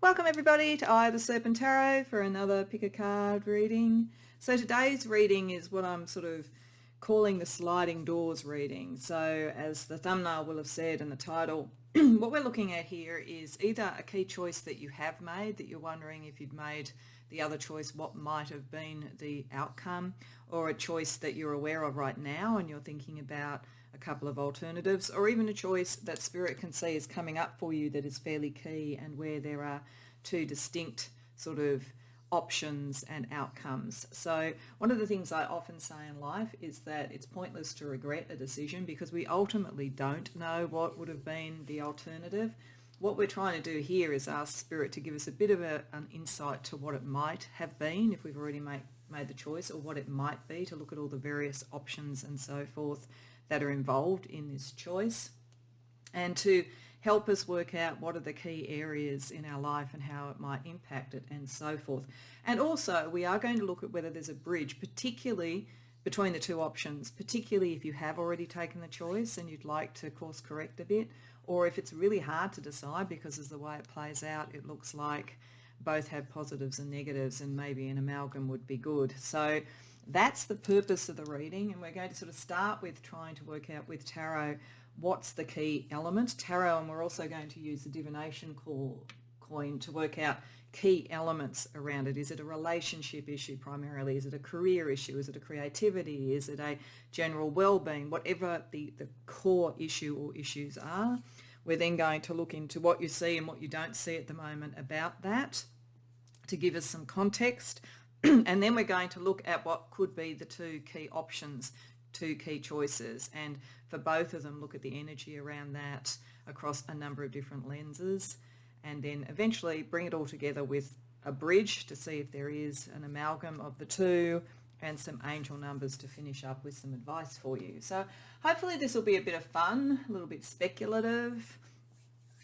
Welcome everybody to the Serpent Tarot for another pick a card reading. So today's reading is what I'm sort of calling the sliding doors reading. So as the thumbnail will have said and the title, what we're looking at here is either a key choice that you have made that you're wondering if you'd made the other choice, what might have been the outcome, or a choice that you're aware of right now and you're thinking about a couple of alternatives, or even a choice that Spirit can see is coming up for you that is fairly key and where there are two distinct sort of options and outcomes. So one of the things I often say in life is that it's pointless to regret a decision because we ultimately don't know what would have been the alternative. What we're trying to do here is ask Spirit to give us a bit of an insight to what it might have been if we've already made the choice, or what it might be, to look at all the various options and so forth that are involved in this choice, and to help us work out what are the key areas in our life and how it might impact it and so forth. And also we are going to look at whether there's a bridge, particularly between the two options, particularly if you have already taken the choice and you'd like to course correct a bit, or if it's really hard to decide because as the way it plays out it looks like both have positives and negatives and maybe an amalgam would be good. So that's the purpose of the reading, and we're going to sort of start with trying to work out with tarot what's the key element. Tarot, and we're also going to use the divination coin to work out key elements around it. Is it a relationship issue primarily? Is it a career issue? Is it a creativity? Is it a general well-being? Whatever the core issue or issues are, we're then going to look into what you see and what you don't see at the moment about that to give us some context. And then we're going to look at what could be the two key options, two key choices, and for both of them look at the energy around that across a number of different lenses, and then eventually bring it all together with a bridge to see if there is an amalgam of the two, and some angel numbers to finish up with some advice for you. So hopefully this will be a bit of fun, a little bit speculative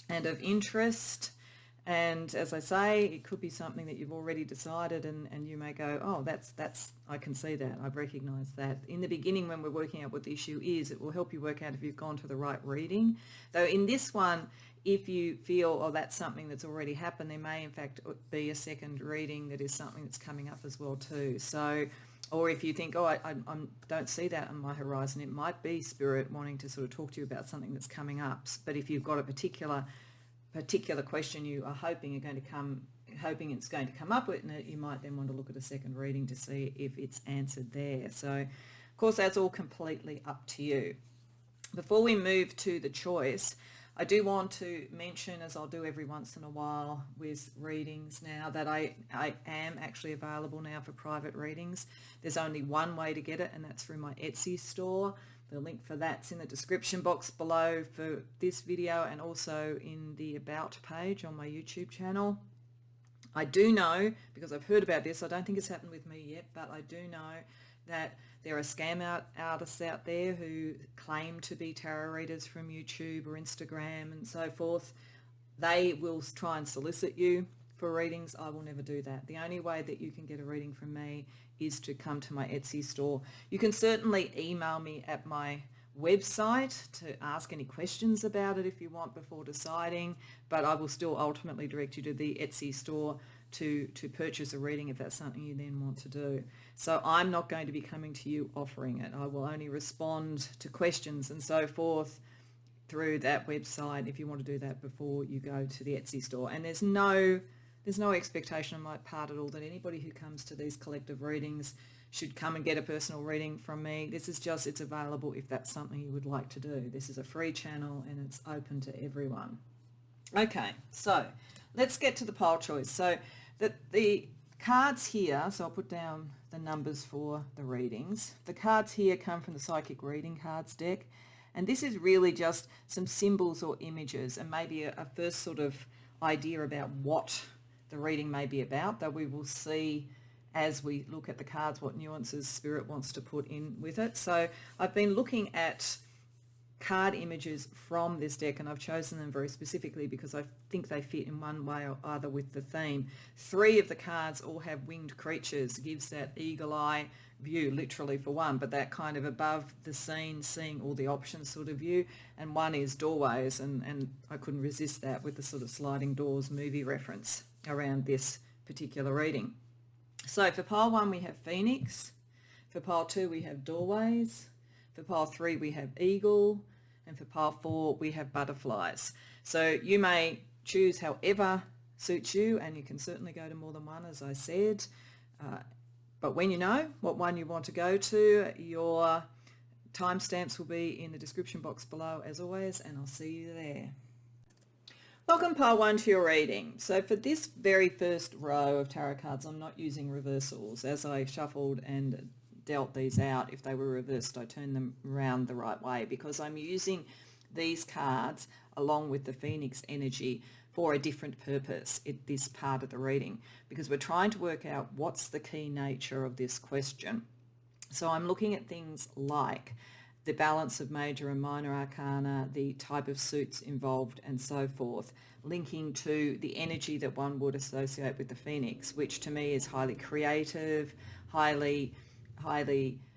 and of interest. And as I say, it could be something that you've already decided, and you may go, oh, that's I can see that, I've recognised that. In the beginning, when we're working out what the issue is, it will help you work out if you've gone to the right reading. Though in this one, if you feel, oh, that's something that's already happened, there may in fact be a second reading that is something that's coming up as well too. So, or if you think, oh, I don't see that on my horizon, it might be Spirit wanting to sort of talk to you about something that's coming up. But if you've got a particular question you are hoping it's going to come up with, and you might then want to look at a second reading to see if it's answered there. So of course that's all completely up to you. Before we move to the choice, I do want to mention, as I'll do every once in a while with readings now, that I am actually available now for private readings. There's only one way to get it, and that's through my Etsy store. The link for that's in the description box below for this video, and also in the About page on my YouTube channel. I do know, because I've heard about this, I don't think it's happened with me yet, but I do know that there are scam artists out there who claim to be tarot readers from YouTube or Instagram and so forth. They will try and solicit you for readings. I will never do that. The only way that you can get a reading from me is to come to my Etsy store. You can certainly email me at my website to ask any questions about it if you want before deciding, but I will still ultimately direct you to the Etsy store to purchase a reading if that's something you then want to do. So I'm not going to be coming to you offering it. I will only respond to questions and so forth through that website if you want to do that before you go to the Etsy store. And there's no expectation on my part at all that anybody who comes to these collective readings should come and get a personal reading from me. This is just, it's available if that's something you would like to do. This is a free channel and it's open to everyone. Okay, so let's get to the pile choice. So the cards here, so I'll put down the numbers for the readings. The cards here come from the Psychic Reading Cards deck, and this is really just some symbols or images and maybe a first sort of idea about what the reading may be about, though we will see as we look at the cards what nuances Spirit wants to put in with it. So I've been looking at card images from this deck, and I've chosen them very specifically because I think they fit in one way or other with the theme. 3 of the cards all have winged creatures, gives that eagle eye view, literally for one, but that kind of above the scene, seeing all the options sort of view, and 1 is doorways, and I couldn't resist that with the sort of sliding doors movie reference around this particular reading. So for pile 1 we have Phoenix, for pile 2 we have doorways, for pile 3 we have eagle, and for pile 4 we have butterflies. So you may choose however suits you, and you can certainly go to more than one, as I said. But when you know what one you want to go to, your timestamps will be in the description box below as always, and I'll see you there. Welcome pile 1 to your reading. So for this very first row of tarot cards, I'm not using reversals. As I shuffled and dealt these out, if they were reversed, I turned them around the right way, because I'm using these cards along with the Phoenix energy for a different purpose at this part of the reading, because we're trying to work out what's the key nature of this question. So I'm looking at things like the balance of major and minor arcana, the type of suits involved, and so forth, linking to the energy that one would associate with the Phoenix, which to me is highly creative, highly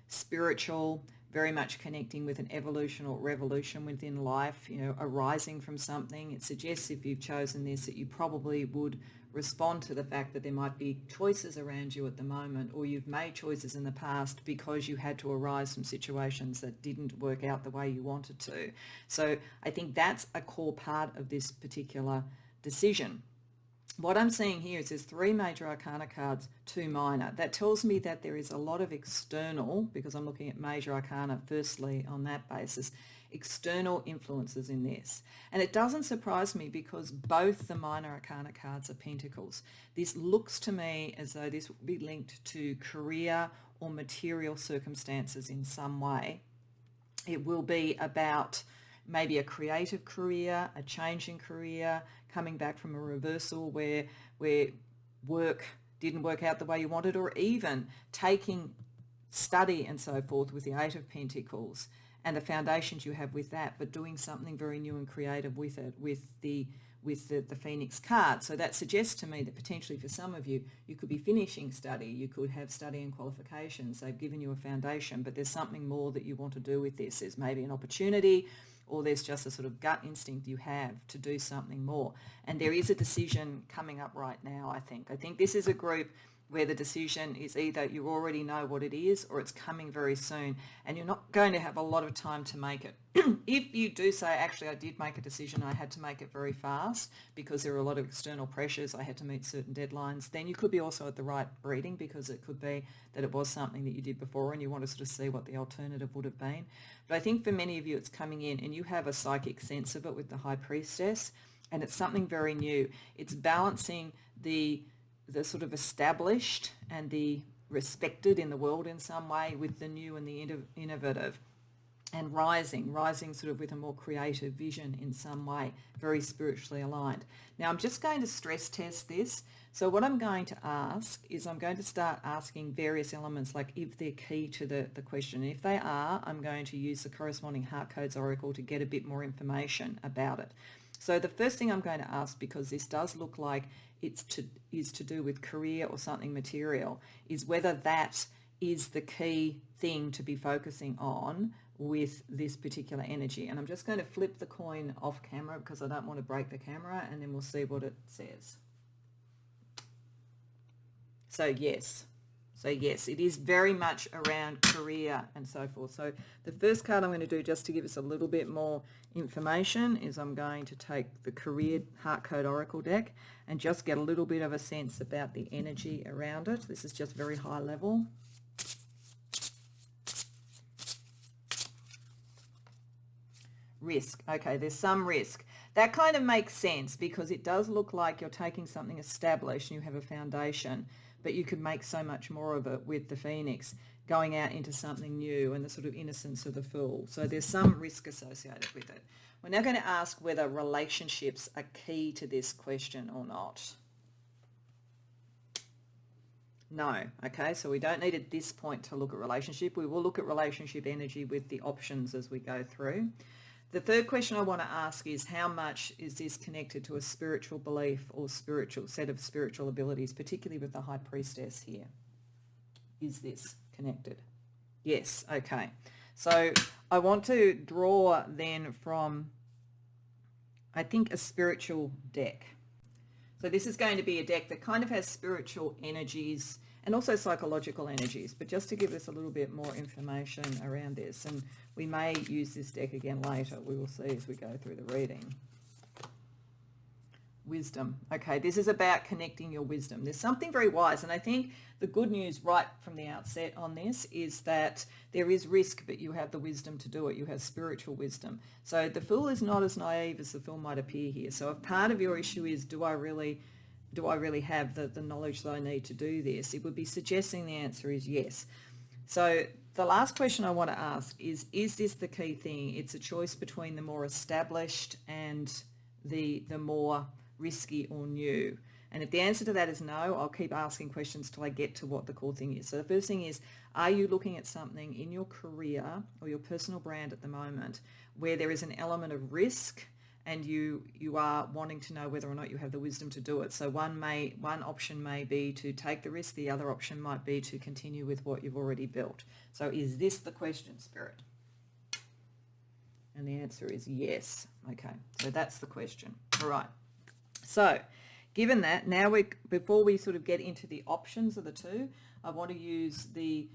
spiritual, very much connecting with an evolution or revolution within life, you know, arising from something. It suggests, if you've chosen this, that you probably would respond to the fact that there might be choices around you at the moment, or you've made choices in the past because you had to arise from situations that didn't work out the way you wanted to. So I think that's a core part of this particular decision. What I'm seeing here is there's 3 major arcana cards, 2 minor. That tells me that there is a lot of external, because I'm looking at major arcana firstly on that basis, external influences in this. And it doesn't surprise me, because both the minor arcana cards are pentacles. This looks to me as though this would be linked to career or material circumstances in some way. It will be about maybe a creative career, a change in career, coming back from a reversal where work didn't work out the way you wanted, or even taking study and so forth with the 8 of Pentacles and the foundations you have with that, but doing something very new and creative with it, with the Phoenix card. So that suggests to me that potentially for some of you, you could be finishing study, you could have study and qualifications, they've given you a foundation, but there's something more that you want to do with this. There's maybe an opportunity, or there's just a sort of gut instinct you have to do something more. And there is a decision coming up right now, I think. I think this is a group where the decision is either you already know what it is, or it's coming very soon, and you're not going to have a lot of time to make it. If you do say, actually, I did make a decision, I had to make it very fast because there were a lot of external pressures, I had to meet certain deadlines, then you could be also at the right reading, because it could be that it was something that you did before and you want to sort of see what the alternative would have been. But I think for many of you, it's coming in and you have a psychic sense of it with the High Priestess, and it's something very new. It's balancing the sort of established and the respected in the world in some way with the new and the innovative, and rising sort of with a more creative vision in some way, very spiritually aligned. Now I'm just going to stress test this. So what I'm going to ask is I'm going to start asking various elements, like if they're key to the question. If they are, I'm going to use the corresponding Heart Codes Oracle to get a bit more information about it. So the first thing I'm going to ask, because this does look like is to do with career or something material, is whether that is the key thing to be focusing on with this particular energy. And I'm just going to flip the coin off camera because I don't want to break the camera, and then we'll see what it says. So yes, it is very much around career and so forth. So the first card I'm going to do, just to give us a little bit more information, is I'm going to take the Career Heart Code Oracle deck and just get a little bit of a sense about the energy around it. This is just very high level. Risk. Okay, there's some risk. That kind of makes sense, because it does look like you're taking something established and you have a foundation, but you could make so much more of it with the Phoenix, going out into something new and the sort of innocence of the Fool. So there's some risk associated with it. We're now going to ask whether relationships are key to this question or not. No. Okay, so we don't need at this point to look at relationship. We will look at relationship energy with the options as we go through. The third question I want to ask is, how much is this connected to a spiritual belief or spiritual set of spiritual abilities, particularly with the High Priestess here? Is this connected? Yes, okay. So I want to draw then from, I think, a spiritual deck. So this is going to be a deck that kind of has spiritual energies and also psychological energies, but just to give us a little bit more information around this, and we may use this deck again later, we will see as we go through the reading. Wisdom. Okay, this is about connecting your wisdom. There's something very wise, and I think the good news right from the outset on this is that there is risk, but you have the wisdom to do it. You have spiritual wisdom. So the Fool is not as naive as the Fool might appear here. So if part of your issue is, do I really have the knowledge that I need to do this? It would be suggesting the answer is yes. So the last question I want to ask is this the key thing? It's a choice between the more established and the more risky or new. And if the answer to that is no, I'll keep asking questions till I get to what the core thing is. So the first thing is, are you looking at something in your career or your personal brand at the moment where there is an element of risk, and you are wanting to know whether or not you have the wisdom to do it? So one option may be to take the risk. The other option might be to continue with what you've already built. So is this the question, Spirit? And the answer is yes. Okay, so that's the question. All right. So given that, now before we sort of get into the options of the two, I want to use the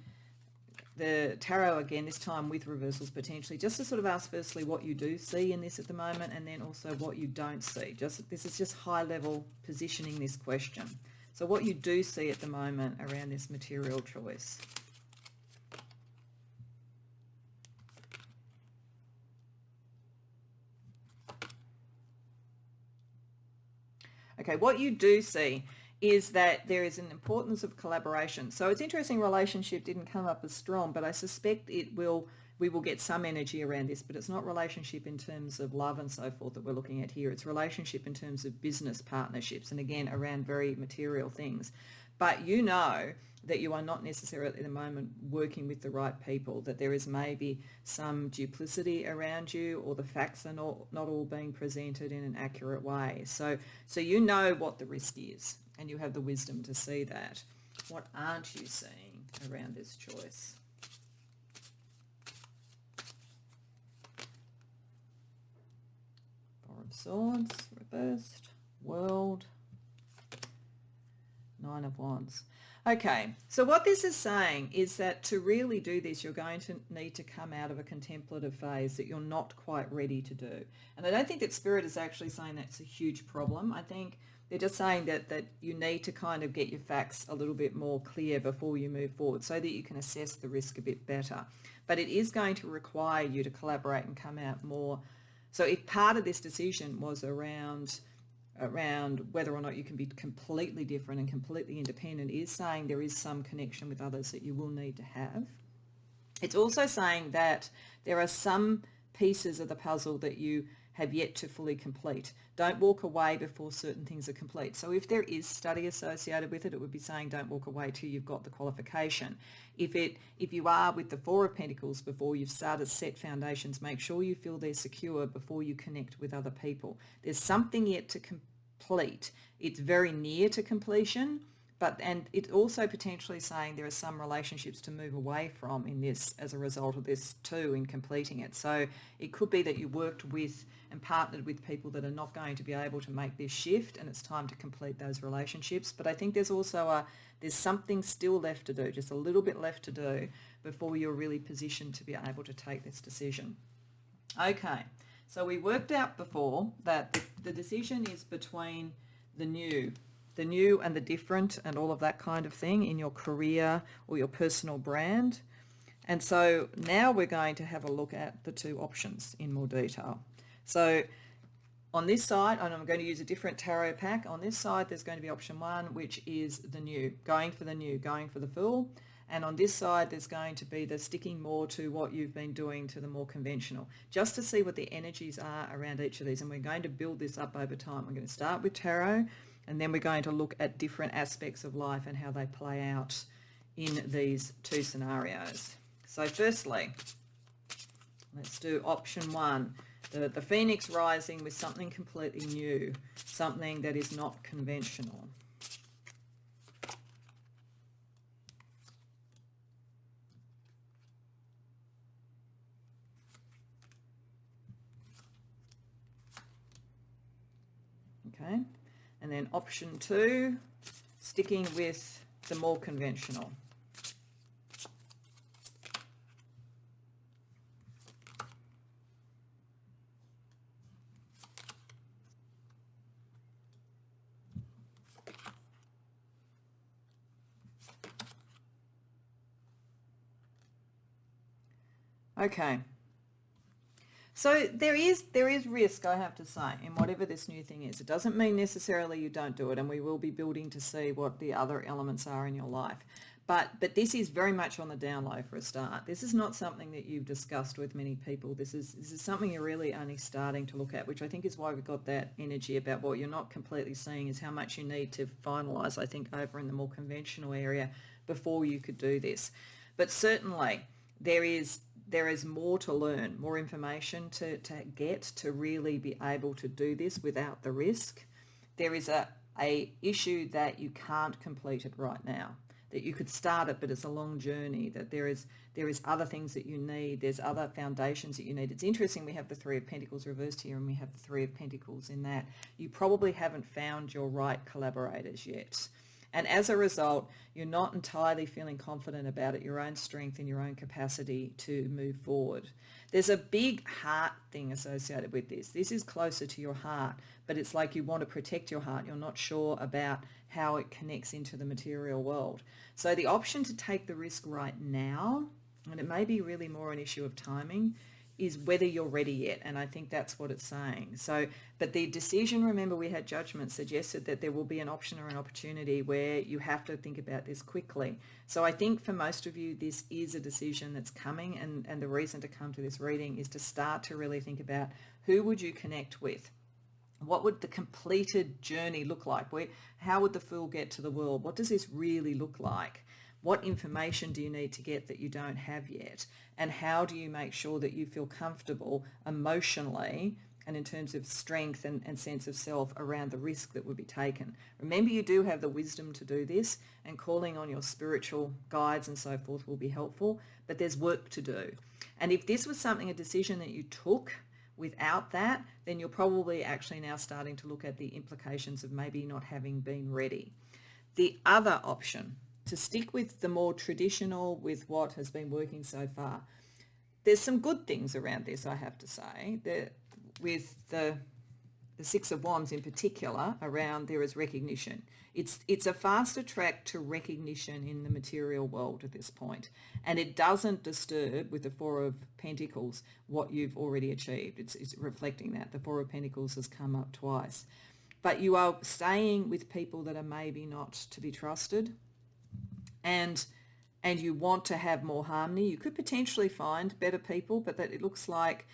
tarot again, this time with reversals potentially, just to sort of ask firstly what you do see in this at the moment, and then also what you don't see. This is just high level positioning this question. So what you do see at the moment around this material choice. Okay, what you do see is that there is an importance of collaboration. So it's interesting, relationship didn't come up as strong, but I suspect we will get some energy around this, but it's not relationship in terms of love and so forth that we're looking at here. It's relationship in terms of business partnerships, and again, around very material things. But you know that you are not necessarily at the moment working with the right people, that there is maybe some duplicity around you, or the facts are not all being presented in an accurate way. So you know what the risk is, and you have the wisdom to see that. What aren't you seeing around this choice? Four of Swords, reversed, World, Nine of Wands. Okay, so what this is saying is that to really do this, you're going to need to come out of a contemplative phase that you're not quite ready to do. And I don't think that Spirit is actually saying that's a huge problem. I think they're just saying that you need to kind of get your facts a little bit more clear before you move forward, so that you can assess the risk a bit better. But it is going to require you to collaborate and come out more. So if part of this decision was around whether or not you can be completely different and completely independent, is saying there is some connection with others that you will need to have. It's also saying that there are some pieces of the puzzle that you have yet to fully complete. Don't walk away before certain things are complete. So if there is study associated with it, it would be saying don't walk away till you've got the qualification. If you are with the Four of Pentacles, before you've started set foundations, make sure you feel they're secure before you connect with other people. There's something yet to complete. It's very near to completion, and it's also potentially saying there are some relationships to move away from in this as a result of this too, in completing it. So it could be that you worked with and partnered with people that are not going to be able to make this shift, and it's time to complete those relationships. But I think there's also there's something still left to do, just a little bit left to do before you're really positioned to be able to take this decision. Okay, so we worked out before that the decision is between the new and the different and all of that kind of thing in your career or your personal brand. And so now we're going to have a look at the two options in more detail. So on this side, and I'm going to use a different tarot pack, on this side there's going to be option one, which is the new, going for the Fool. And on this side there's going to be the sticking more to what you've been doing, to the more conventional, just to see what the energies are around each of these. And we're going to build this up over time. We're going to start with tarot, and then we're going to look at different aspects of life and how they play out in these two scenarios. So firstly, let's do option one. The phoenix rising with something completely new, something that is not conventional. Okay, and then option 2, sticking with the more conventional. Okay, so there is risk, I have to say, in whatever this new thing is. It doesn't mean necessarily you don't do it, and we will be building to see what the other elements are in your life. But this is very much on the down low for a start. This is not something that you've discussed with many people. This is something you're really only starting to look at, which I think is why we've got that energy about what you're not completely seeing is how much you need to finalise, I think, over in the more conventional area before you could do this. But certainly there is more to learn, more information to get to really be able to do this without the risk. There is a issue that you can't complete it right now, that you could start it, but it's a long journey, that there is other things that you need, there's other foundations that you need. It's interesting, we have the Three of Pentacles reversed here, and we have the Three of Pentacles in that. You probably haven't found your right collaborators yet. And as a result, you're not entirely feeling confident about your own strength and your own capacity to move forward. There's a big heart thing associated with this. This is closer to your heart, but it's like you want to protect your heart. You're not sure about how it connects into the material world. So the option to take the risk right now, and it may be really more an issue of timing, is whether you're ready yet. And I think that's what it's saying. So, but the decision, remember we had judgment, suggested that there will be an option or an opportunity where you have to think about this quickly. So I think for most of you, this is a decision that's coming, and the reason to come to this reading is to start to really think about who would you connect with? What would the completed journey look like? How would the Fool get to the world? What does this really look like? What information do you need to get that you don't have yet? And how do you make sure that you feel comfortable emotionally and in terms of strength and sense of self around the risk that would be taken? Remember, you do have the wisdom to do this, and calling on your spiritual guides and so forth will be helpful, but there's work to do. And if this was a decision that you took without that, then you're probably actually now starting to look at the implications of maybe not having been ready. The other option, to stick with the more traditional, with what has been working so far. There's some good things around this, I have to say. With the Six of Wands in particular, around there is recognition. It's a faster track to recognition in the material world at this point. And it doesn't disturb, with the Four of Pentacles, what you've already achieved. It's reflecting that. The Four of Pentacles has come up twice. But you are staying with people that are maybe not to be trusted. And you want to have more harmony. You could potentially find better people, but that it looks like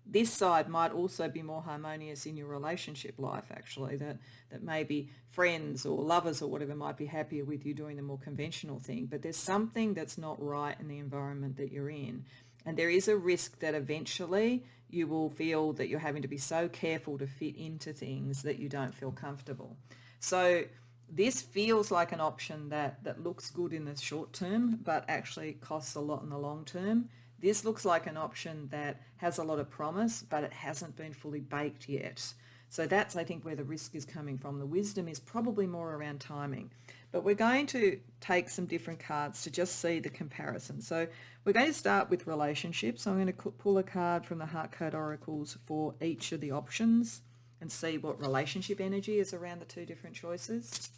this side might also be more harmonious in your relationship life, actually, that maybe friends or lovers or whatever might be happier with you doing the more conventional thing. But there's something that's not right in the environment that you're in. And there is a risk that eventually you will feel that you're having to be so careful to fit into things that you don't feel comfortable. So this feels like an option that looks good in the short term, but actually costs a lot in the long term. This looks like an option that has a lot of promise, but it hasn't been fully baked yet. So that's, I think, where the risk is coming from. The wisdom is probably more around timing. But we're going to take some different cards to just see the comparison. So we're going to start with relationships. So I'm going to pull a card from the Heart Code Oracles for each of the options and see what relationship energy is around the two different choices.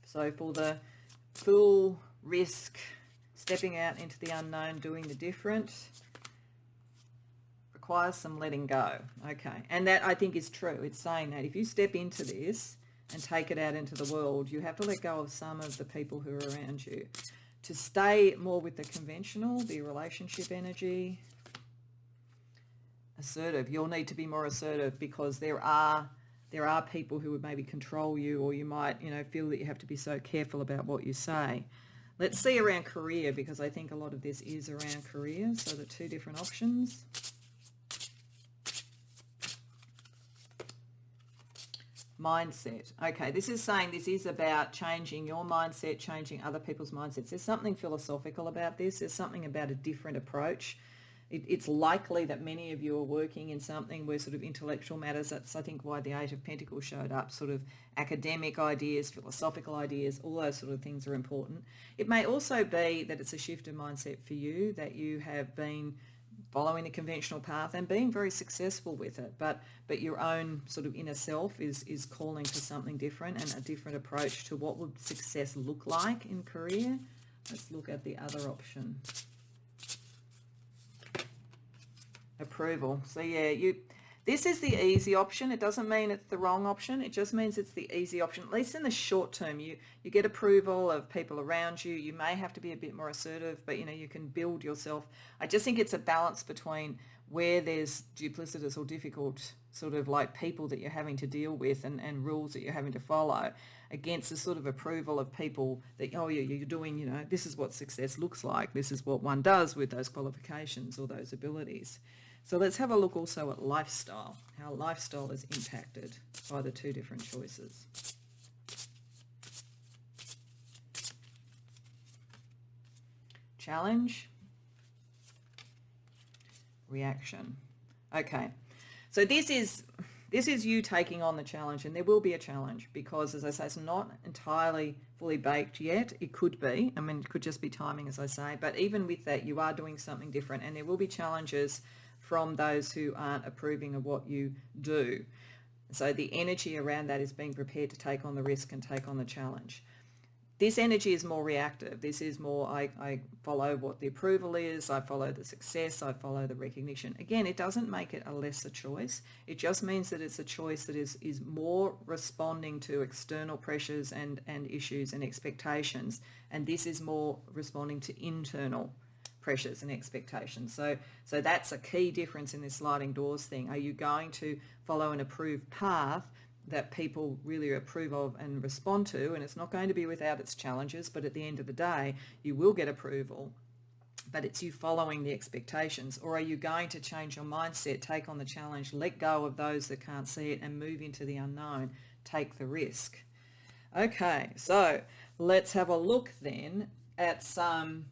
So for the Fool, risk, stepping out into the unknown, doing the different, requires some letting go. Okay, and that I think is true. It's saying that if you step into this and take it out into the world, you have to let go of some of the people who are around you. To stay more with the conventional, the relationship energy, assertive. You'll need to be more assertive because there are people who would maybe control you, or you might, feel that you have to be so careful about what you say. Let's see around career, because I think a lot of this is around career. So the two different options. Mindset. Okay, this is saying this is about changing your mindset, changing other people's mindsets. There's something philosophical about this. There's something about a different approach. It's likely that many of you are working in something where sort of intellectual matters. That's, I think, why the Eight of Pentacles showed up. Sort of academic ideas, philosophical ideas, all those sort of things are important. It may also be that it's a shift in mindset for you, that you have been following the conventional path and being very successful with it, but your own sort of inner self is calling for something different and a different approach to what would success look like in career. Let's look at the other option. Approval. So yeah, this is the easy option. It doesn't mean it's the wrong option. It just means it's the easy option. At least in the short term, you get approval of people around you. You may have to be a bit more assertive, but you can build yourself. I just think it's a balance between where there's duplicitous or difficult sort of like people that you're having to deal with and rules that you're having to follow, against the sort of approval of people that, oh yeah, you're doing, this is what success looks like. This is what one does with those qualifications or those abilities. So let's have a look also at lifestyle, how lifestyle is impacted by the two different choices. Challenge, reaction. Okay, so this is you taking on the challenge, and there will be a challenge because, as I say, it's not entirely fully baked yet. It could be. I mean, it could just be timing, as I say. But even with that, you are doing something different, and there will be challenges from those who aren't approving of what you do. So the energy around that is being prepared to take on the risk and take on the challenge. This energy is more reactive. This is more, I follow what the approval is, I follow the success, I follow the recognition. Again, it doesn't make it a lesser choice. It just means that it's a choice that is more responding to external pressures and issues and expectations. And this is more responding to internal pressures and expectations. So that's a key difference in this sliding doors thing. Are you going to follow an approved path that people really approve of and respond to? And it's not going to be without its challenges, but at the end of the day, you will get approval, but it's you following the expectations. Or are you going to change your mindset, take on the challenge, let go of those that can't see it and move into the unknown, take the risk? Okay, so let's have a look then at some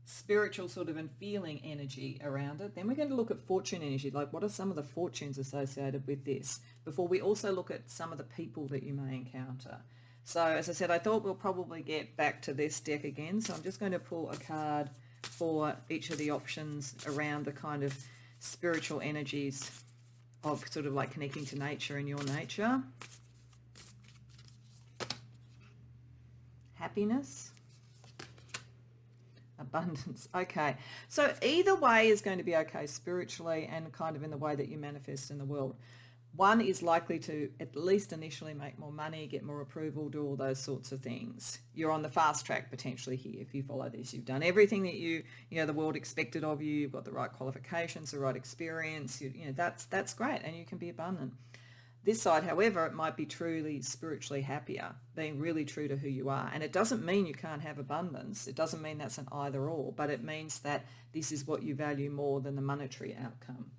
spiritual sort of and feeling energy around it. Then we're going to look at fortune energy, like what are some of the fortunes associated with this, before we also look at some of the people that you may encounter. So as I said, I thought we'll probably get back to this deck again, so I'm just going to pull a card for each of the options around the kind of spiritual energies of sort of like connecting to nature and your nature. Happiness, abundance. Okay, so either way is going to be okay spiritually and kind of in the way that you manifest in the world. One is likely to at least initially make more money, get more approval, do all those sorts of things. You're on the fast track potentially here if you follow this. You've done everything that the world expected of you. You've got the right qualifications, the right experience. That's great, and you can be abundant. This side, however, it might be truly spiritually happier, being really true to who you are. And it doesn't mean you can't have abundance. It doesn't mean that's an either or, but it means that this is what you value more than the monetary outcome.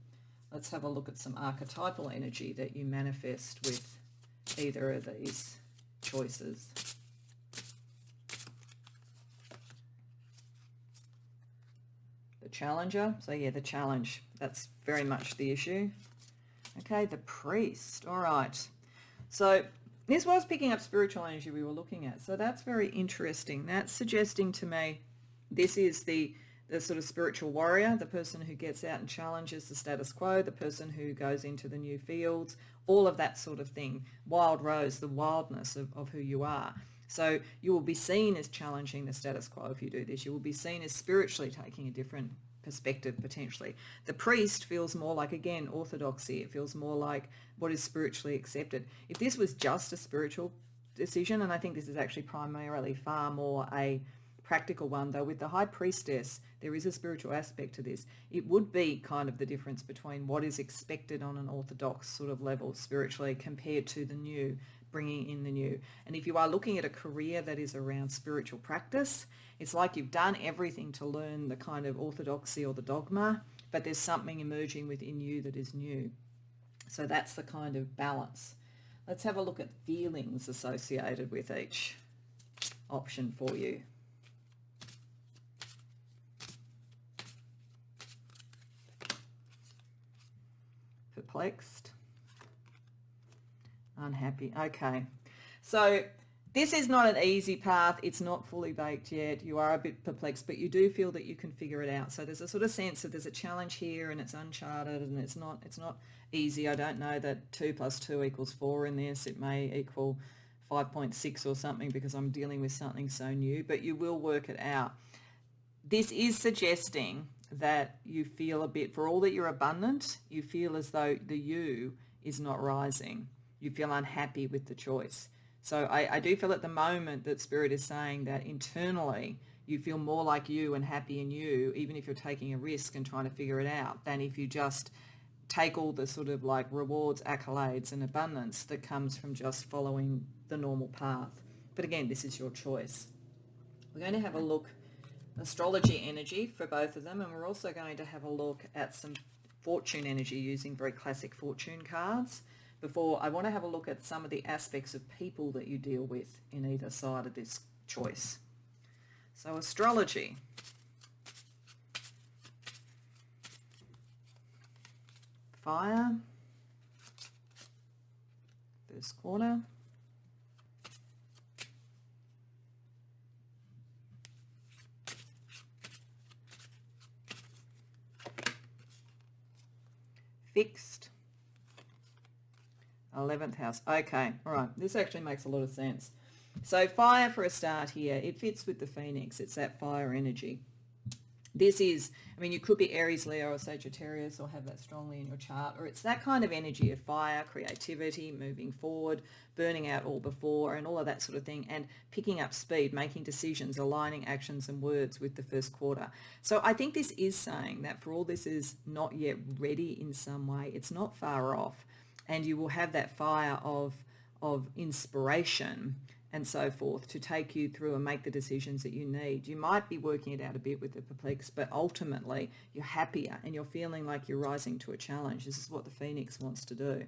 Let's have a look at some archetypal energy that you manifest with either of these choices. The challenger. So yeah, the challenge. That's very much the issue. Okay, the priest. All right. So this was picking up spiritual energy we were looking at. So that's very interesting. That's suggesting to me this is the sort of spiritual warrior, the person who gets out and challenges the status quo, the person who goes into the new fields, all of that sort of thing. Wild rose, the wildness of who you are. So you will be seen as challenging the status quo if you do this. You will be seen as spiritually taking a different perspective potentially. The priest feels more like, again, orthodoxy. It feels more like what is spiritually accepted. If this was just a spiritual decision, and I think this is actually primarily far more a practical one, though with the high priestess there is a spiritual aspect to this. It would be kind of the difference between what is expected on an orthodox sort of level spiritually compared to the new bringing in the new. And if you are looking at a career that is around spiritual practice, it's like you've done everything to learn the kind of orthodoxy or the dogma, but there's something emerging within you that is new. So that's the kind of balance. Let's have a look at feelings associated with each option for you. Perplexed, unhappy. Okay, so this is not an easy path. It's not fully baked yet. You are a bit perplexed, but you do feel that you can figure it out. So there's a sort of sense that there's a challenge here and it's uncharted and it's not easy. I don't know that 2 + 2 = 4 in this. It may equal 5.6 or something because I'm dealing with something so new, but you will work it out. This is suggesting that you feel a bit, for all that you're abundant, you feel as though the you is not rising. You feel unhappy with the choice. So I do feel at the moment that Spirit is saying that internally you feel more like you and happy in you, even if you're taking a risk and trying to figure it out, than if you just take all the sort of like rewards, accolades and abundance that comes from just following the normal path. But again, this is your choice. We're going to have a look astrology energy for both of them, and we're also going to have a look at some fortune energy using very classic fortune cards. Before, I want to have a look at some of the aspects of people that you deal with in either side of this choice. So astrology. Fire. First quarter. Fixed. 11th house. Okay, all right. This actually makes a lot of sense. So fire for a start here. It fits with the Phoenix. It's that fire energy. This is, I mean, you could be Aries, Leo, or Sagittarius, or have that strongly in your chart, or it's that kind of energy of fire, creativity, moving forward, burning out all before, and all of that sort of thing, and picking up speed, making decisions, aligning actions and words with the first quarter. So I think this is saying that for all this is not yet ready in some way, it's not far off, and you will have that fire of inspiration and so forth to take you through and make the decisions that you need. You might be working it out a bit with the perplex, but ultimately you're happier and you're feeling like you're rising to a challenge. This is what the Phoenix wants to do.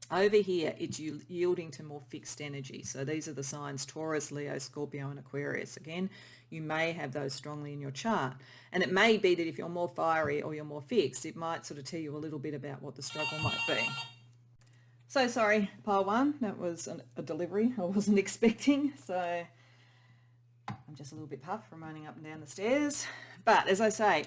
Over here, it's yielding to more fixed energy. So these are the signs Taurus, Leo, Scorpio, and Aquarius. Again, you may have those strongly in your chart. And it may be that if you're more fiery or you're more fixed, it might sort of tell you a little bit about what the struggle might be. So sorry, pile one, that was a delivery I wasn't expecting. So I'm just a little bit puffed from running up and down the stairs. But as I say,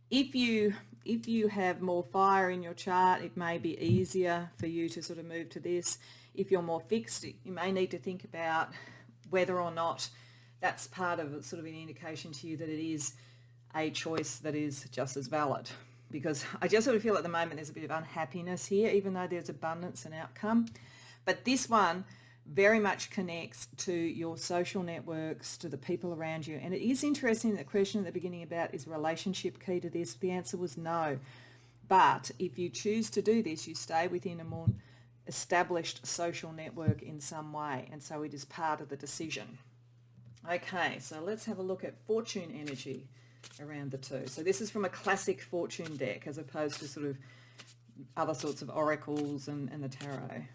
if you have more fire in your chart, it may be easier for you to sort of move to this. If you're more fixed, you may need to think about whether or not that's part of sort of an indication to you that it is a choice that is just as valid. Because I just sort of feel at the moment there's a bit of unhappiness here, even though there's abundance and outcome. But this one very much connects to your social networks, to the people around you. And it is interesting, the question at the beginning about is relationship key to this? The answer was no. But if you choose to do this, you stay within a more established social network in some way. And so it is part of the decision. Okay, so let's have a look at fortune energy around the two. So this is from a classic fortune deck as opposed to sort of other sorts of oracles and the tarot.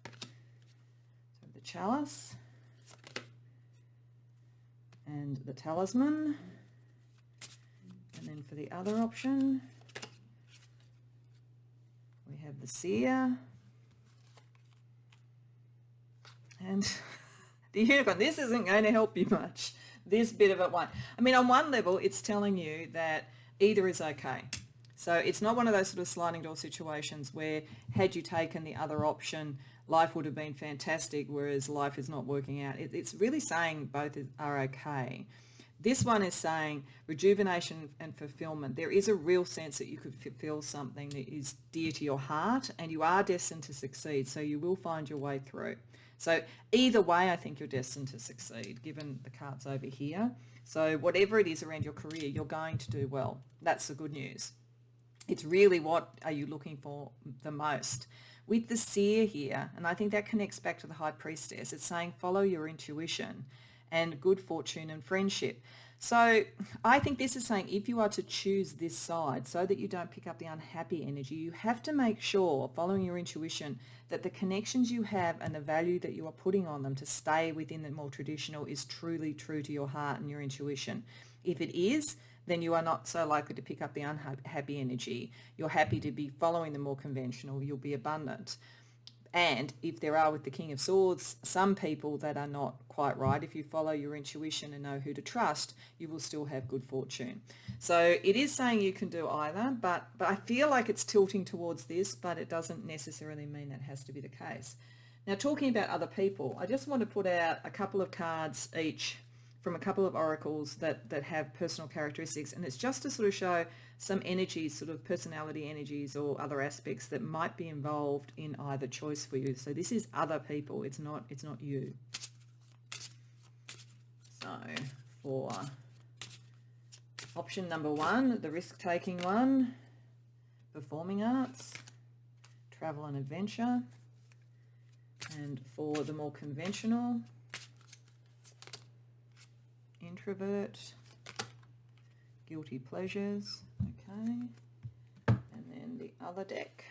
So the chalice and the talisman, and then for the other option we have the seer and the unicorn. This isn't going to help you much. This bit of it won't. I mean, on one level, it's telling you that either is okay. So it's not one of those sort of sliding door situations where had you taken the other option, life would have been fantastic, whereas life is not working out. It's really saying both are okay. This one is saying rejuvenation and fulfillment. There is a real sense that you could fulfill something that is dear to your heart, and you are destined to succeed, so you will find your way through. So either way, I think you're destined to succeed, given the cards over here. So whatever it is around your career, you're going to do well. That's the good news. It's really what are you looking for the most. With the seer here, and I think that connects back to the High Priestess, it's saying follow your intuition and good fortune and friendship. So I think this is saying if you are to choose this side so that you don't pick up the unhappy energy, you have to make sure, following your intuition, that the connections you have and the value that you are putting on them to stay within the more traditional is truly true to your heart and your intuition. If it is, then you are not so likely to pick up the unhappy energy. You're happy to be following the more conventional. You'll be abundant. And if there are with the King of Swords, some people that are not quite right, if you follow your intuition and know who to trust, you will still have good fortune. So it is saying you can do either, but I feel like it's tilting towards this, but it doesn't necessarily mean that has to be the case. Now, talking about other people, I just want to put out a couple of cards each from a couple of oracles that have personal characteristics, and it's just to sort of show some energies, sort of personality energies or other aspects that might be involved in either choice for you. So this is other people, it's not you. So for option number 1, the risk-taking one, performing arts, travel and adventure, and for the more conventional, introvert, guilty pleasures, okay, and then the other deck,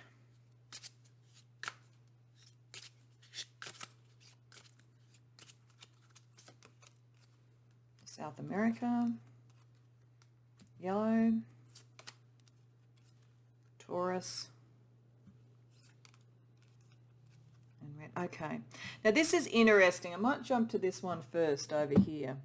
South America, yellow, Taurus, and red. Okay, now this is interesting. I might jump to this one first over here.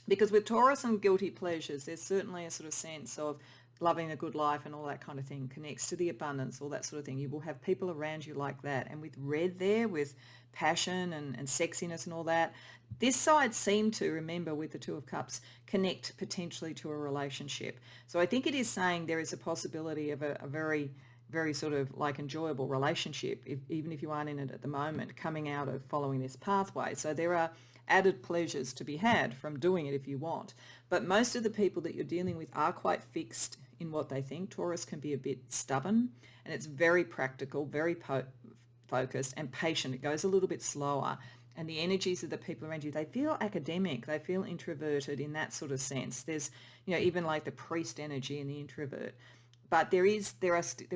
Because with Taurus and guilty pleasures, there's certainly a sort of sense of loving a good life and all that kind of thing, connects to the abundance, all that sort of thing. You will have people around you like that. And with red there, with passion and sexiness and all that, this side seemed to, remember with the Two of Cups, connect potentially to a relationship. So I think it is saying there is a possibility of a very, very sort of like enjoyable relationship, even if you aren't in it at the moment, coming out of following this pathway. So there are added pleasures to be had from doing it if you want. But most of the people that you're dealing with are quite fixed in what they think. Taurus can be a bit stubborn, and it's very practical, very focused and patient. It goes a little bit slower. And the energies of the people around you, they feel academic, they feel introverted in that sort of sense. There's, even like the priest energy in the introvert. But there is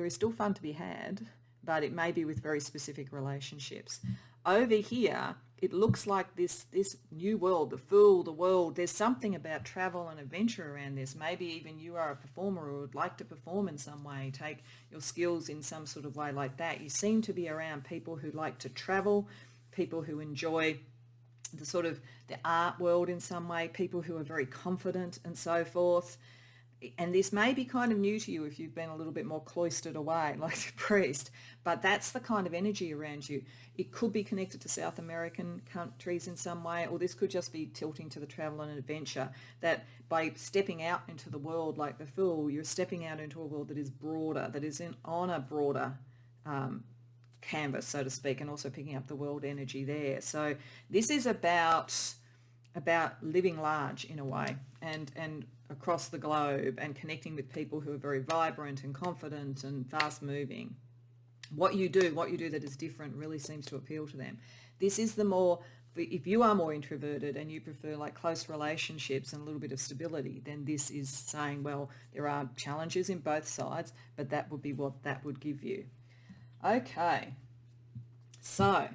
still fun to be had, but it may be with very specific relationships. Over here, it looks like this new world, the Fool, the world, there's something about travel and adventure around this. Maybe even you are a performer or would like to perform in some way, take your skills in some sort of way like that. You seem to be around people who like to travel, people who enjoy the sort of the art world in some way, people who are very confident and so forth. And this may be kind of new to you if you've been a little bit more cloistered away like the priest, but that's the kind of energy around you. It could be connected to South American countries in some way, or this could just be tilting to the travel and adventure, that by stepping out into the world like the Fool, you're stepping out into a world that is broader, that is on a broader canvas, so to speak, and also picking up the world energy there. So this is about living large in a way, and across the globe, and connecting with people who are very vibrant and confident and fast moving. What you do that is different really seems to appeal to them. This is the more, if you are more introverted and you prefer like close relationships and a little bit of stability, then this is saying, well, there are challenges in both sides, but that would be what that would give you. Okay, so,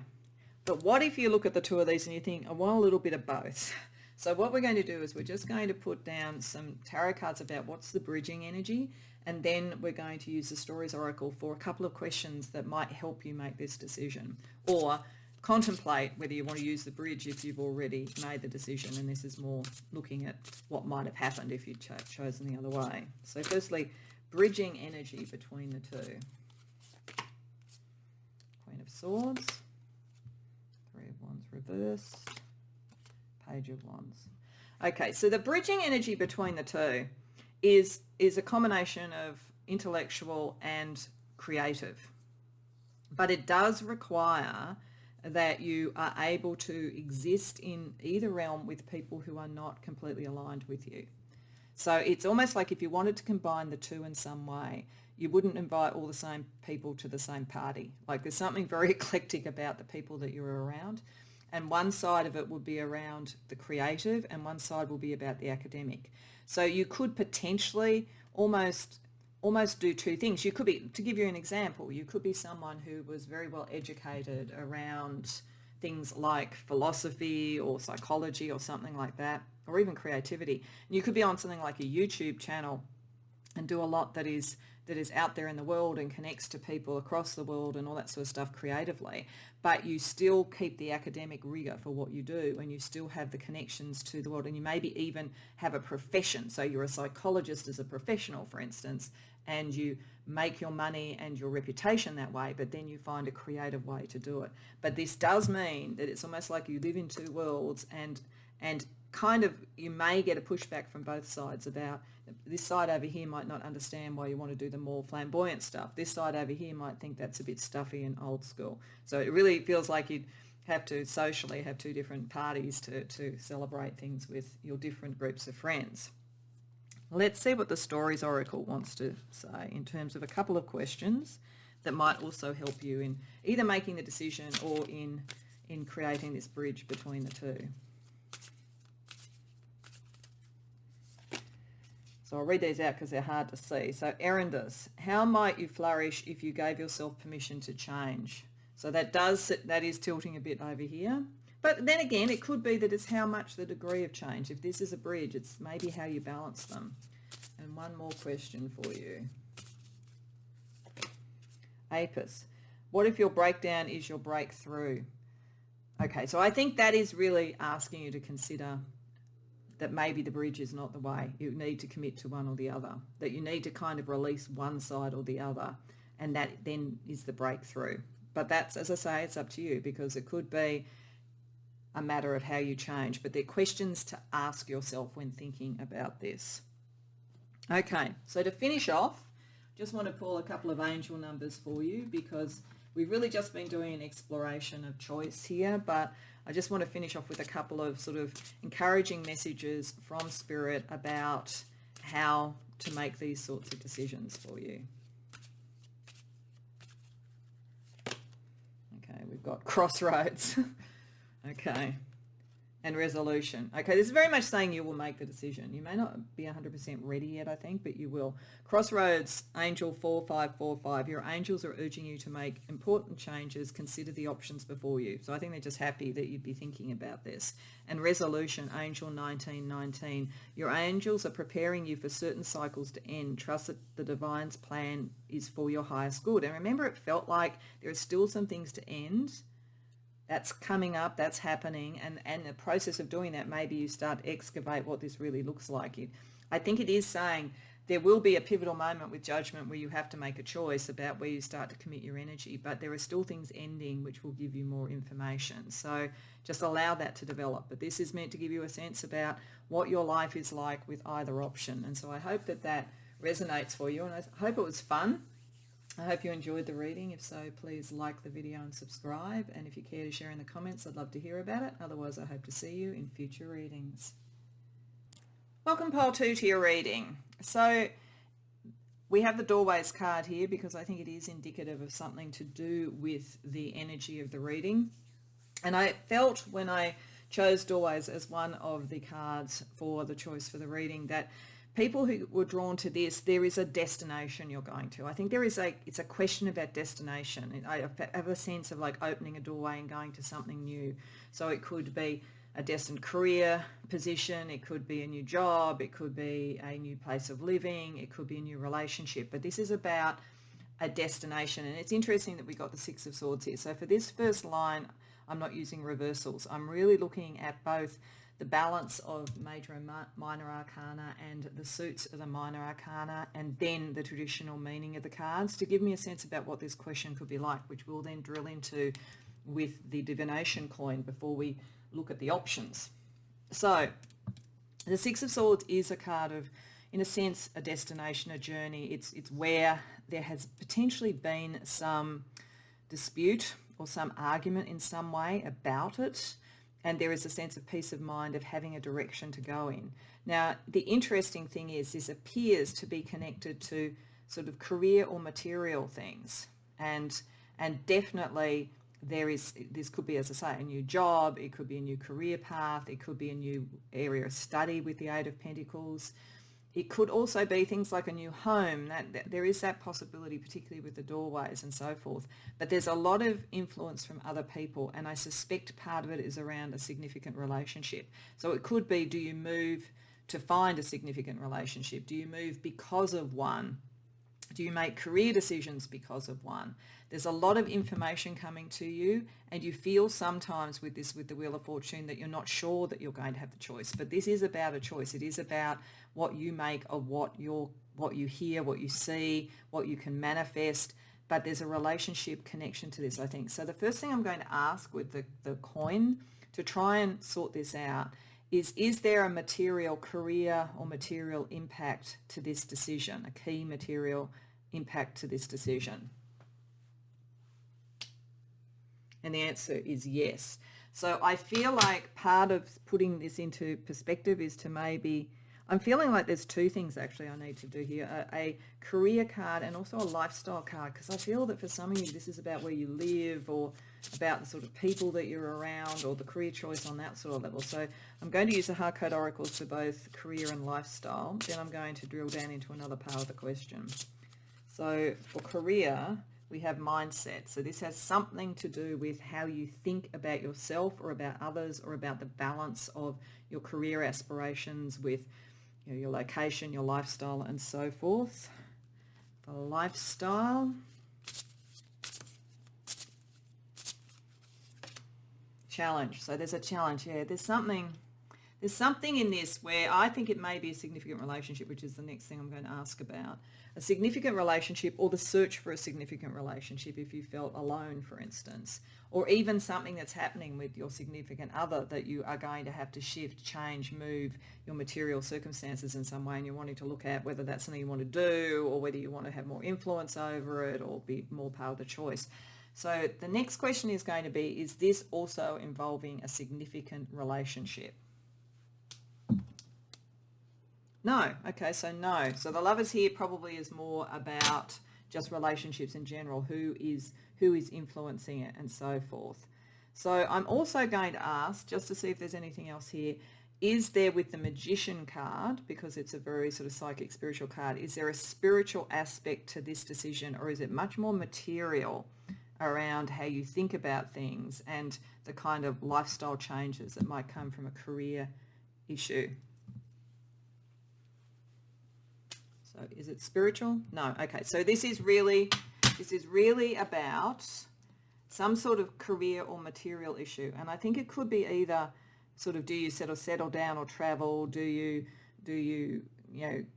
but what if you look at the two of these and you think, I want a little bit of both? So what we're going to do is we're just going to put down some tarot cards about what's the bridging energy, and then we're going to use the Stories Oracle for a couple of questions that might help you make this decision, or contemplate whether you want to use the bridge if you've already made the decision, and this is more looking at what might have happened if you'd chosen the other way. So firstly, bridging energy between the two. Queen of Swords, Three of Wands reversed, Page of Wands. Okay, so the bridging energy between the two is a combination of intellectual and creative, but it does require that you are able to exist in either realm with people who are not completely aligned with you. So it's almost like if you wanted to combine the two in some way, you wouldn't invite all the same people to the same party. Like there's something very eclectic about the people that you're around. And one side of it would be around the creative and one side will be about the academic. So you could potentially almost do two things. You could be, to give you an example, you could be someone who was very well educated around things like philosophy or psychology or something like that, or even creativity. And you could be on something like a YouTube channel and do a lot that is out there in the world and connects to people across the world and all that sort of stuff creatively, but you still keep the academic rigor for what you do and you still have the connections to the world, and you maybe even have a profession. So you're a psychologist as a professional, for instance, and you make your money and your reputation that way, but then you find a creative way to do it. But this does mean that it's almost like you live in two worlds, and kind of you may get a pushback from both sides about this side over here might not understand why you want to do the more flamboyant stuff. This side over here might think that's a bit stuffy and old school. So it really feels like you'd have to socially have two different parties to celebrate things with your different groups of friends. Let's see what the Stories Oracle wants to say in terms of a couple of questions that might also help you in either making the decision or in creating this bridge between the two. So I'll read these out because they're hard to see. So Erendus, how might you flourish if you gave yourself permission to change? So that is tilting a bit over here. But then again, it could be that it's how much the degree of change. If this is a bridge, it's maybe how you balance them. And one more question for you. Apis, what if your breakdown is your breakthrough? Okay, so I think that is really asking you to consider that maybe the bridge is not the way. You need to commit to one or the other, that you need to kind of release one side or the other, and that then is the breakthrough. But that's, as I say, it's up to you, because it could be a matter of how you change, but they're questions to ask yourself when thinking about this. Okay, so to finish off, just want to pull a couple of angel numbers for you, because we've really just been doing an exploration of choice here, but I just want to finish off with a couple of sort of encouraging messages from Spirit about how to make these sorts of decisions for you. Okay, we've got Crossroads. Okay, and Resolution. Okay, this is very much saying you will make the decision. You may not be 100% ready yet, I think, but you will. Crossroads, Angel 4545. Your angels are urging you to make important changes. Consider the options before you. So I think they're just happy that you'd be thinking about this. And Resolution, Angel 1919. Your angels are preparing you for certain cycles to end. Trust that the divine's plan is for your highest good. And remember, it felt like there are still some things to end. That's coming up, that's happening, and the process of doing that, maybe you start to excavate what this really looks like. I think it is saying there will be a pivotal moment with Judgment where you have to make a choice about where you start to commit your energy, but there are still things ending which will give you more information. So just allow that to develop. But this is meant to give you a sense about what your life is like with either option. And so I hope that that resonates for you, and I hope it was fun. I hope you enjoyed the reading. If so, please like the video and subscribe. And if you care to share in the comments, I'd love to hear about it. Otherwise, I hope to see you in future readings. Welcome, Pile 2, to your reading. So we have the Doorways card here because I think it is indicative of something to do with the energy of the reading. And I felt when I chose Doorways as one of the cards for the choice for the reading that people who were drawn to this, there is a destination you're going to. I think it's a question about destination. I have a sense of like opening a doorway and going to something new. So it could be a destined career position, it could be a new job, it could be a new place of living, it could be a new relationship. But this is about a destination. And it's interesting that we got the Six of Swords here. So for this first line, I'm not using reversals. I'm really looking at both the balance of major and minor arcana and the suits of the minor arcana, and then the traditional meaning of the cards to give me a sense about what this question could be like, which we'll then drill into with the divination coin before we look at the options. So the Six of Swords is a card of, in a sense, a destination, a journey. It's where there has potentially been some dispute or some argument in some way about it, and there is a sense of peace of mind of having a direction to go in. Now, the interesting thing is this appears to be connected to sort of career or material things. And definitely this could be, as I say, a new job, it could be a new career path, it could be a new area of study with the Eight of Pentacles. It could also be things like a new home. That there is that possibility, particularly with the doorways and so forth. But there's a lot of influence from other people, and I suspect part of it is around a significant relationship. So it could be, do you move to find a significant relationship? Do you move because of one? Do you make career decisions because of one? There's a lot of information coming to you, and you feel sometimes with the Wheel of Fortune that you're not sure that you're going to have the choice. But this is about a choice. It is about what you make of what you hear, what you see, what you can manifest. But there's a relationship connection to this, I think. So the first thing I'm going to ask with the coin to try and sort this out is there a material career or material impact to this decision, a key material impact to this decision? And the answer is yes. So I feel like part of putting this into perspective is to maybe, I'm feeling like there's two things actually I need to do here, a career card and also a lifestyle card, because I feel that for some of you this is about where you live or about the sort of people that you're around or the career choice on that sort of level. So I'm going to use the Heart Code Oracles for both career and lifestyle. Then I'm going to drill down into another part of the question. So for career, we have mindset. So this has something to do with how you think about yourself or about others or about the balance of your career aspirations with your location, your lifestyle, and so forth. For lifestyle, challenge. So there's a challenge here. There's something in this where I think it may be a significant relationship, which is the next thing I'm going to ask about. A significant relationship, or the search for a significant relationship if you felt alone, for instance, or even something that's happening with your significant other that you are going to have to shift, change, move your material circumstances in some way, and you're wanting to look at whether that's something you want to do or whether you want to have more influence over it or be more part of the choice. So the next question is going to be, is this also involving a significant relationship? No. Okay, so no. So the Lovers here probably is more about just relationships in general, who is influencing it and so forth. So I'm also going to ask, just to see if there's anything else here, is there with the Magician card, because it's a very sort of psychic spiritual card, is there a spiritual aspect to this decision, or is it much more material around how you think about things and the kind of lifestyle changes that might come from a career issue? So is it spiritual? No. Okay. So this is really about some sort of career or material issue. And I think it could be either sort of, do you settle down or travel? Do you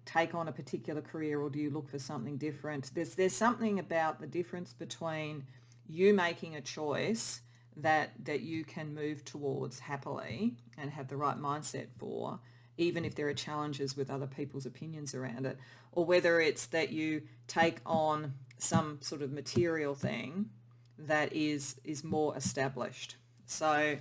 take on a particular career, or do you look for something different? There's something about the difference between you making a choice that you can move towards happily and have the right mindset for, even if there are challenges with other people's opinions around it, or whether it's that you take on some sort of material thing that is more established. So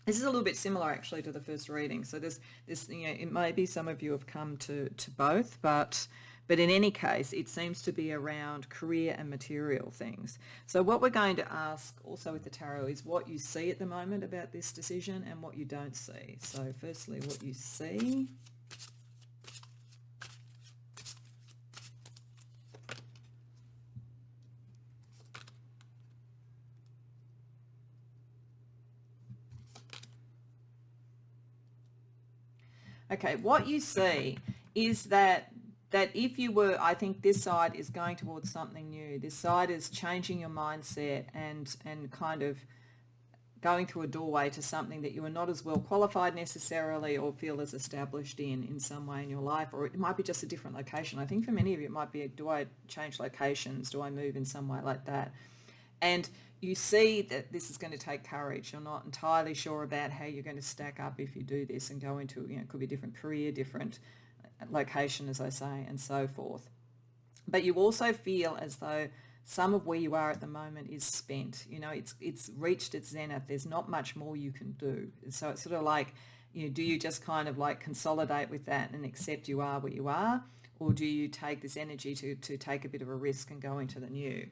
this is a little bit similar actually to the first reading. So this it may be some of you have come to both, but in any case, it seems to be around career and material things. So what we're going to ask also with the tarot is what you see at the moment about this decision and what you don't see. So firstly, what you see. Okay, what you see is that if you were, I think this side is going towards something new. This side is changing your mindset and kind of going through a doorway to something that you are not as well qualified necessarily or feel as established in some way in your life, or it might be just a different location. I think for many of you it might be, do I change locations? Do I move in some way like that? And you see that this is going to take courage. You're not entirely sure about how you're going to stack up if you do this and go into, it could be a different career, different location, as I say, and so forth. But you also feel as though some of where you are at the moment is spent. It's reached its zenith. There's not much more you can do. So it's sort of like, do you just kind of like consolidate with that and accept you are what you are? or do you take this energy to take a bit of a risk and go into the new?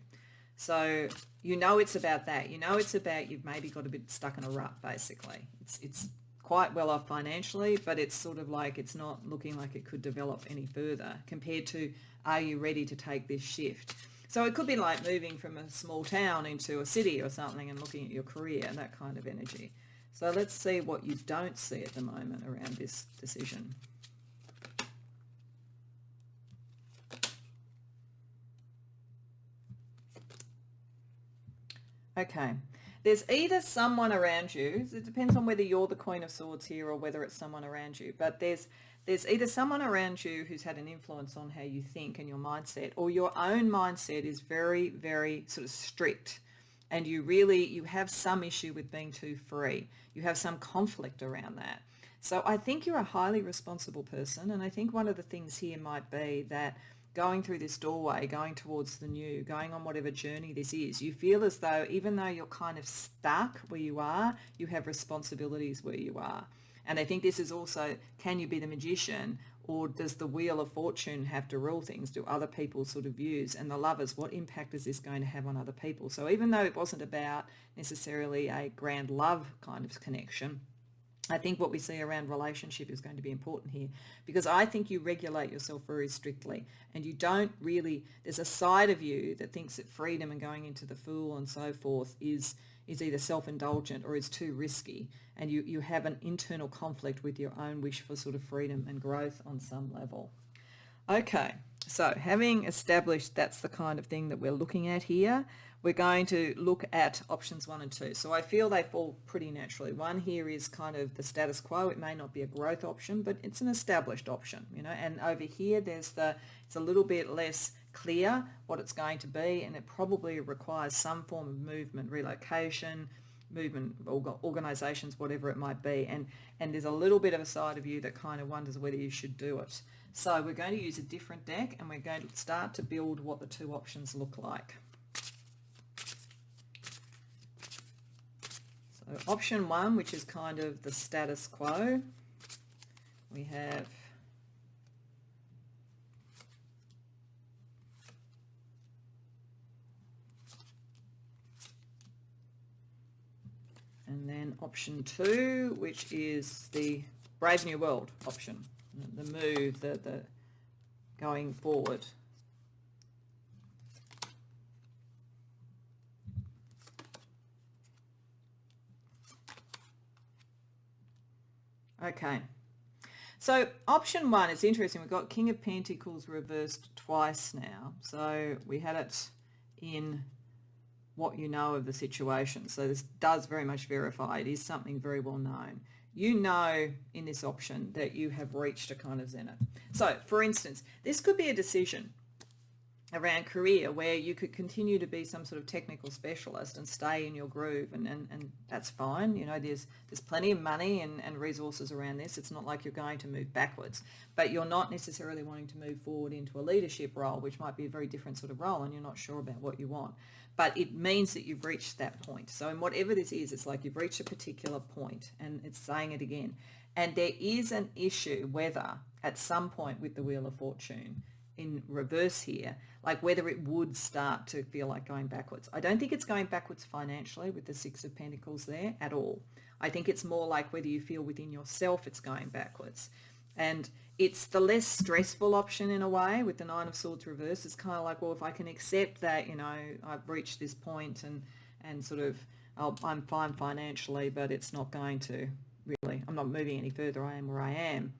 So you know it's about that. You know it's about you've maybe got a bit stuck in a rut, basically. It's quite well off financially, but it's sort of like it's not looking like it could develop any further compared to, are you ready to take this shift? So it could be like moving from a small town into a city or something and looking at your career and that kind of energy. So let's see what you don't see at the moment around this decision. Okay, there's either someone around you, it depends on whether you're the Queen of Swords here or whether it's someone around you, but there's either someone around you who's had an influence on how you think and your mindset, or your own mindset is very, very sort of strict, and you have some issue with being too free. You have some conflict around that. So I think you're a highly responsible person, and I think one of the things here might be that going through this doorway, going towards the new, going on whatever journey this is, you feel as though even though you're kind of stuck where you are, you have responsibilities where you are. And I think this is also, can you be the magician, or does the wheel of fortune have to rule things? Do other people's sort of views? And the lovers, what impact is this going to have on other people? So even though it wasn't about necessarily a grand love kind of connection, I think what we see around relationship is going to be important here, because I think you regulate yourself very strictly, and you don't really, there's a side of you that thinks that freedom and going into the Fool and so forth is either self-indulgent or is too risky, and you have an internal conflict with your own wish for sort of freedom and growth on some level. Okay, so having established that's the kind of thing that we're looking at here, we're going to look at options 1 and 2. So I feel they fall pretty naturally. One here is kind of the status quo. It may not be a growth option, but it's an established option, you know. And over here, it's a little bit less clear what it's going to be, and it probably requires some form of movement, relocation, movement, organisations, whatever it might be. And there's a little bit of a side of you that kind of wonders whether you should do it. So we're going to use a different deck, and we're going to start to build what the 2 options look like. So option 1, which is kind of the status quo, we have and then option 2, which is the Brave New World option, the move, the going forward. Okay, so option 1 is interesting. We've got King of Pentacles reversed twice now. So we had it in what you know of the situation. So this does very much verify it is something very well known. You know in this option that you have reached a kind of zenith. So for instance, this could be a decision around career where you could continue to be some sort of technical specialist and stay in your groove, and that's fine. You know, there's plenty of money and resources around this. It's not like you're going to move backwards, but you're not necessarily wanting to move forward into a leadership role, which might be a very different sort of role, and you're not sure about what you want. But it means that you've reached that point. So in whatever this is, it's like you've reached a particular point, and it's saying it again. And there is an issue whether at some point with the Wheel of Fortune in reverse here, like whether it would start to feel like going backwards. I don't think it's going backwards financially with the 6 of Pentacles there at all. I think it's more like whether you feel within yourself it's going backwards. And it's the less stressful option in a way with the 9 of Swords reverse. It's kind of like, well, if I can accept that, you know, I've reached this point and sort of I'm fine financially, but it's not going to really, I'm not moving any further. I am where I am.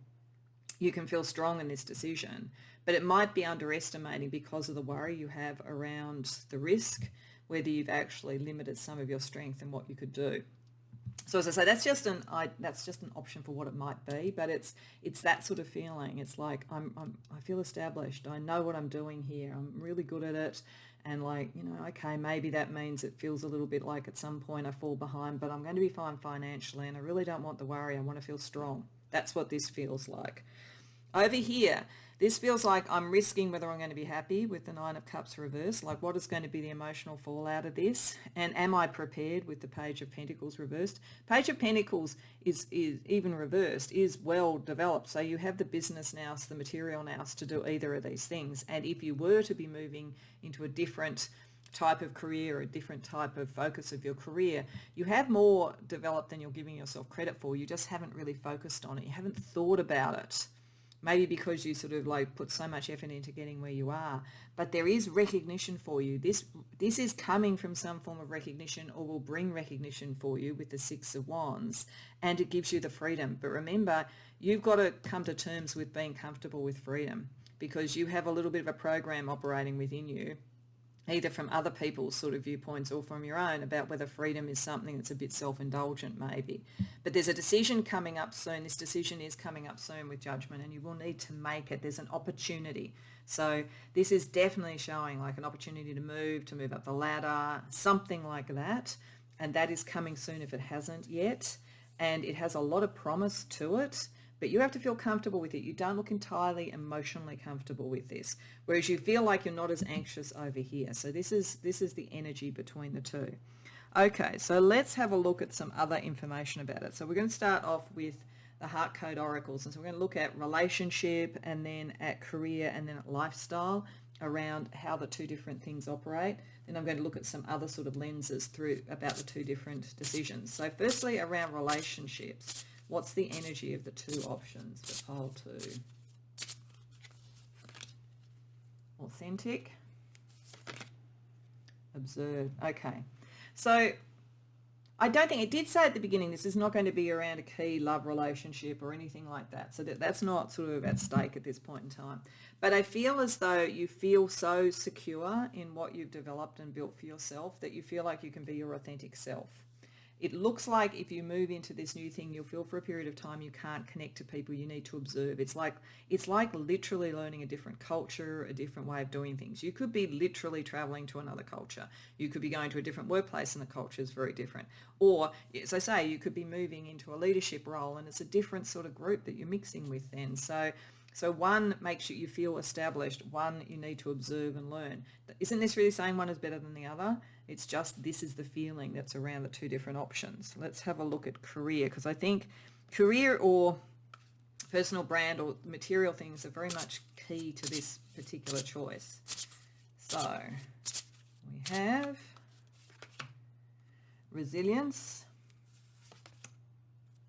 You can feel strong in this decision, but it might be underestimating because of the worry you have around the risk, whether you've actually limited some of your strength and what you could do. So as I say, that's just an option for what it might be, but it's that sort of feeling. It's like I feel established. I know what I'm doing here. I'm really good at it, and like, you know, okay, maybe that means it feels a little bit like at some point I fall behind, but I'm going to be fine financially, and I really don't want the worry. I want to feel strong. That's what this feels like. Over here, this feels like I'm risking whether I'm going to be happy with the Nine of Cups reversed, like what is going to be the emotional fallout of this, and am I prepared with the Page of Pentacles reversed? Page of Pentacles is even reversed, is well developed, so you have the business nous, the material nous to do either of these things, and if you were to be moving into a different type of career, a different type of focus of your career, you have more developed than you're giving yourself credit for. You just haven't really focused on it. You haven't thought about it. Maybe because you sort of like put so much effort into getting where you are. But there is recognition for you. This is coming from some form of recognition, or will bring recognition for you with the Six of Wands, and it gives you the freedom. But remember, you've got to come to terms with being comfortable with freedom, because you have a little bit of a program operating within you, either from other people's sort of viewpoints or from your own, about whether freedom is something that's a bit self-indulgent maybe. But there's a decision coming up soon. This decision is coming up soon with Judgment, and you will need to make it. There's an opportunity. So this is definitely showing like an opportunity to move up the ladder, something like that. And that is coming soon if it hasn't yet. And it has a lot of promise to it. But you have to feel comfortable with it. You don't look entirely emotionally comfortable with this, whereas you feel like you're not as anxious over here. So this is the energy between the two. Okay, so let's have a look at some other information about it. So we're going to start off with the Heart Code Oracles. And so we're going to look at relationship, and then at career, and then at lifestyle, around how the two different things operate. Then I'm going to look at some other sort of lenses through about the two different decisions. So firstly, around relationships. What's the energy of the two options for pole 2? Authentic. Observe. Okay. So I don't think, it did say at the beginning, this is not going to be around a key love relationship or anything like that. So that's not sort of at stake at this point in time. But I feel as though you feel so secure in what you've developed and built for yourself that you feel like you can be your authentic self. It looks like if you move into this new thing, you'll feel for a period of time you can't connect to people. You need to observe. It's like literally learning a different culture, a different way of doing things. You could be literally traveling to another culture. You could be going to a different workplace and the culture is very different. Or, as I say, you could be moving into a leadership role and it's a different sort of group that you're mixing with then. So one makes you feel established. One, you need to observe and learn. Isn't this really saying one is better than the other? It's just this is the feeling that's around the two different options. Let's have a look at career, because I think career or personal brand or material things are very much key to this particular choice. So we have resilience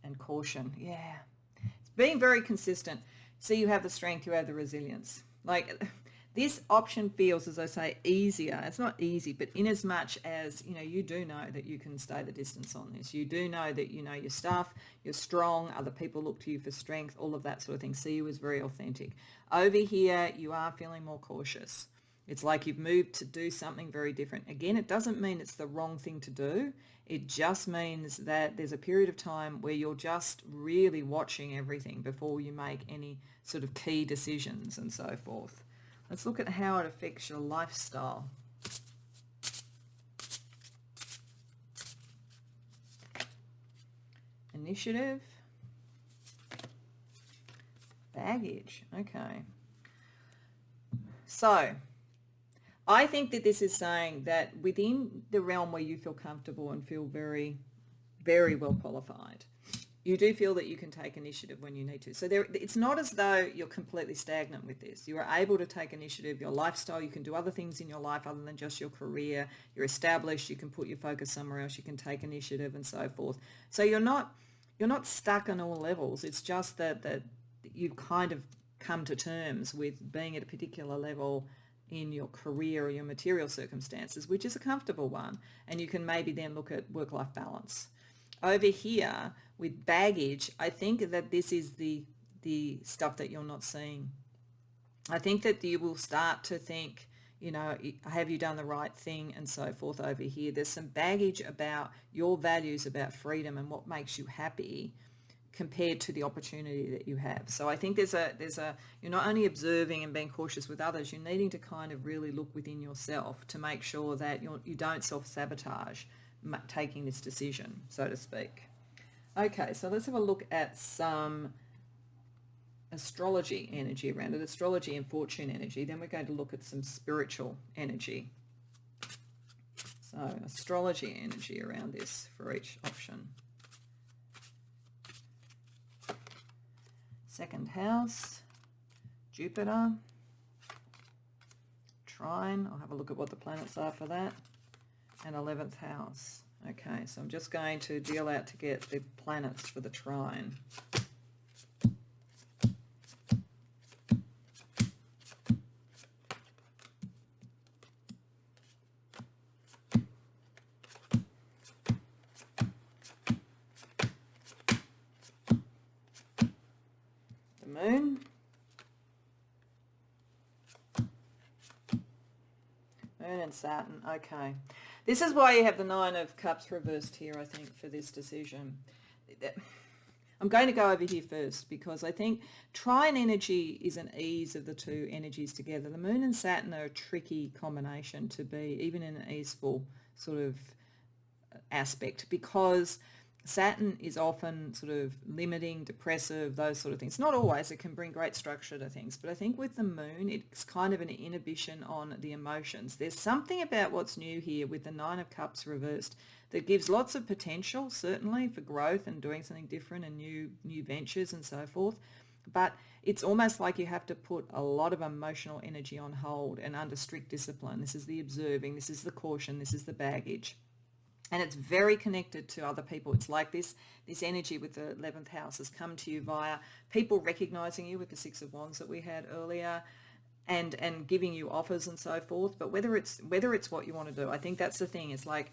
and caution. Yeah, it's being very consistent. So you have the strength, you have the resilience. Like this option feels, as I say, easier. It's not easy, but in as much as, you do know that you can stay the distance on this. You do know that you know your stuff, you're strong, other people look to you for strength, all of that sort of thing. See you as very authentic. Over here, you are feeling more cautious. It's like you've moved to do something very different. Again, it doesn't mean it's the wrong thing to do. It just means that there's a period of time where you're just really watching everything before you make any sort of key decisions and so forth. Let's look at how it affects your lifestyle. Initiative. Baggage. Okay. So I think that this is saying that within the realm where you feel comfortable and feel very, very well qualified, you do feel that you can take initiative when you need to. So it's not as though you're completely stagnant with this. You are able to take initiative. Your lifestyle, you can do other things in your life other than just your career. You're established. You can put your focus somewhere else. You can take initiative and so forth. So you're not stuck on all levels. It's just that you've kind of come to terms with being at a particular level in your career or your material circumstances, which is a comfortable one. And you can maybe then look at work-life balance. Over here with baggage, I think that this is the stuff that you're not seeing. I think that you will start to think, have you done the right thing and so forth over here. There's some baggage about your values, about freedom and what makes you happy compared to the opportunity that you have. So I think there's a you're not only observing and being cautious with others, you're needing to kind of really look within yourself to make sure that you don't self-sabotage taking this decision, so to speak. Okay, so let's have a look at some astrology energy around it, astrology and fortune energy. Then we're going to look at some spiritual energy. So astrology energy around this for each option. Second house, Jupiter, trine. I'll have a look at what the planets are for that. And 11th house. Okay, so I'm just going to deal out to get the planets for the trine. The moon. Moon and Saturn. Okay. This is why you have the Nine of Cups reversed here, I think, for this decision. I'm going to go over here first because I think trine energy is an ease of the two energies together. The Moon and Saturn are a tricky combination to be, even in an easeful sort of aspect, because Saturn is often sort of limiting, depressive, those sort of things. Not always. It can bring great structure to things. But I think with the moon, it's kind of an inhibition on the emotions. There's something about what's new here with the Nine of Cups reversed that gives lots of potential, certainly, for growth and doing something different and new ventures and so forth. But it's almost like you have to put a lot of emotional energy on hold and under strict discipline. This is the observing. This is the caution. This is the baggage. And it's very connected to other people. It's like this energy with the 11th house has come to you via people recognizing you with the Six of Wands that we had earlier, and giving you offers and so forth. But whether it's what you want to do, I think that's the thing. It's like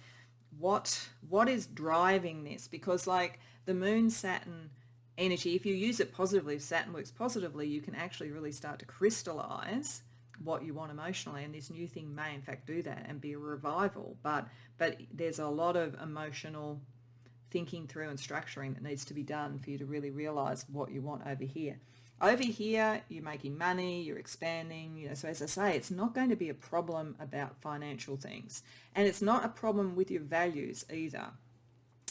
what is driving this? Because like the Moon Saturn energy, if you use it positively, if Saturn works positively, you can actually really start to crystallize what you want emotionally, and this new thing may in fact do that and be a revival, but there's a lot of emotional thinking through and structuring that needs to be done for you to really realize what you want over here. Over here, you're making money, you're expanding, so as I say, it's not going to be a problem about financial things, and it's not a problem with your values either.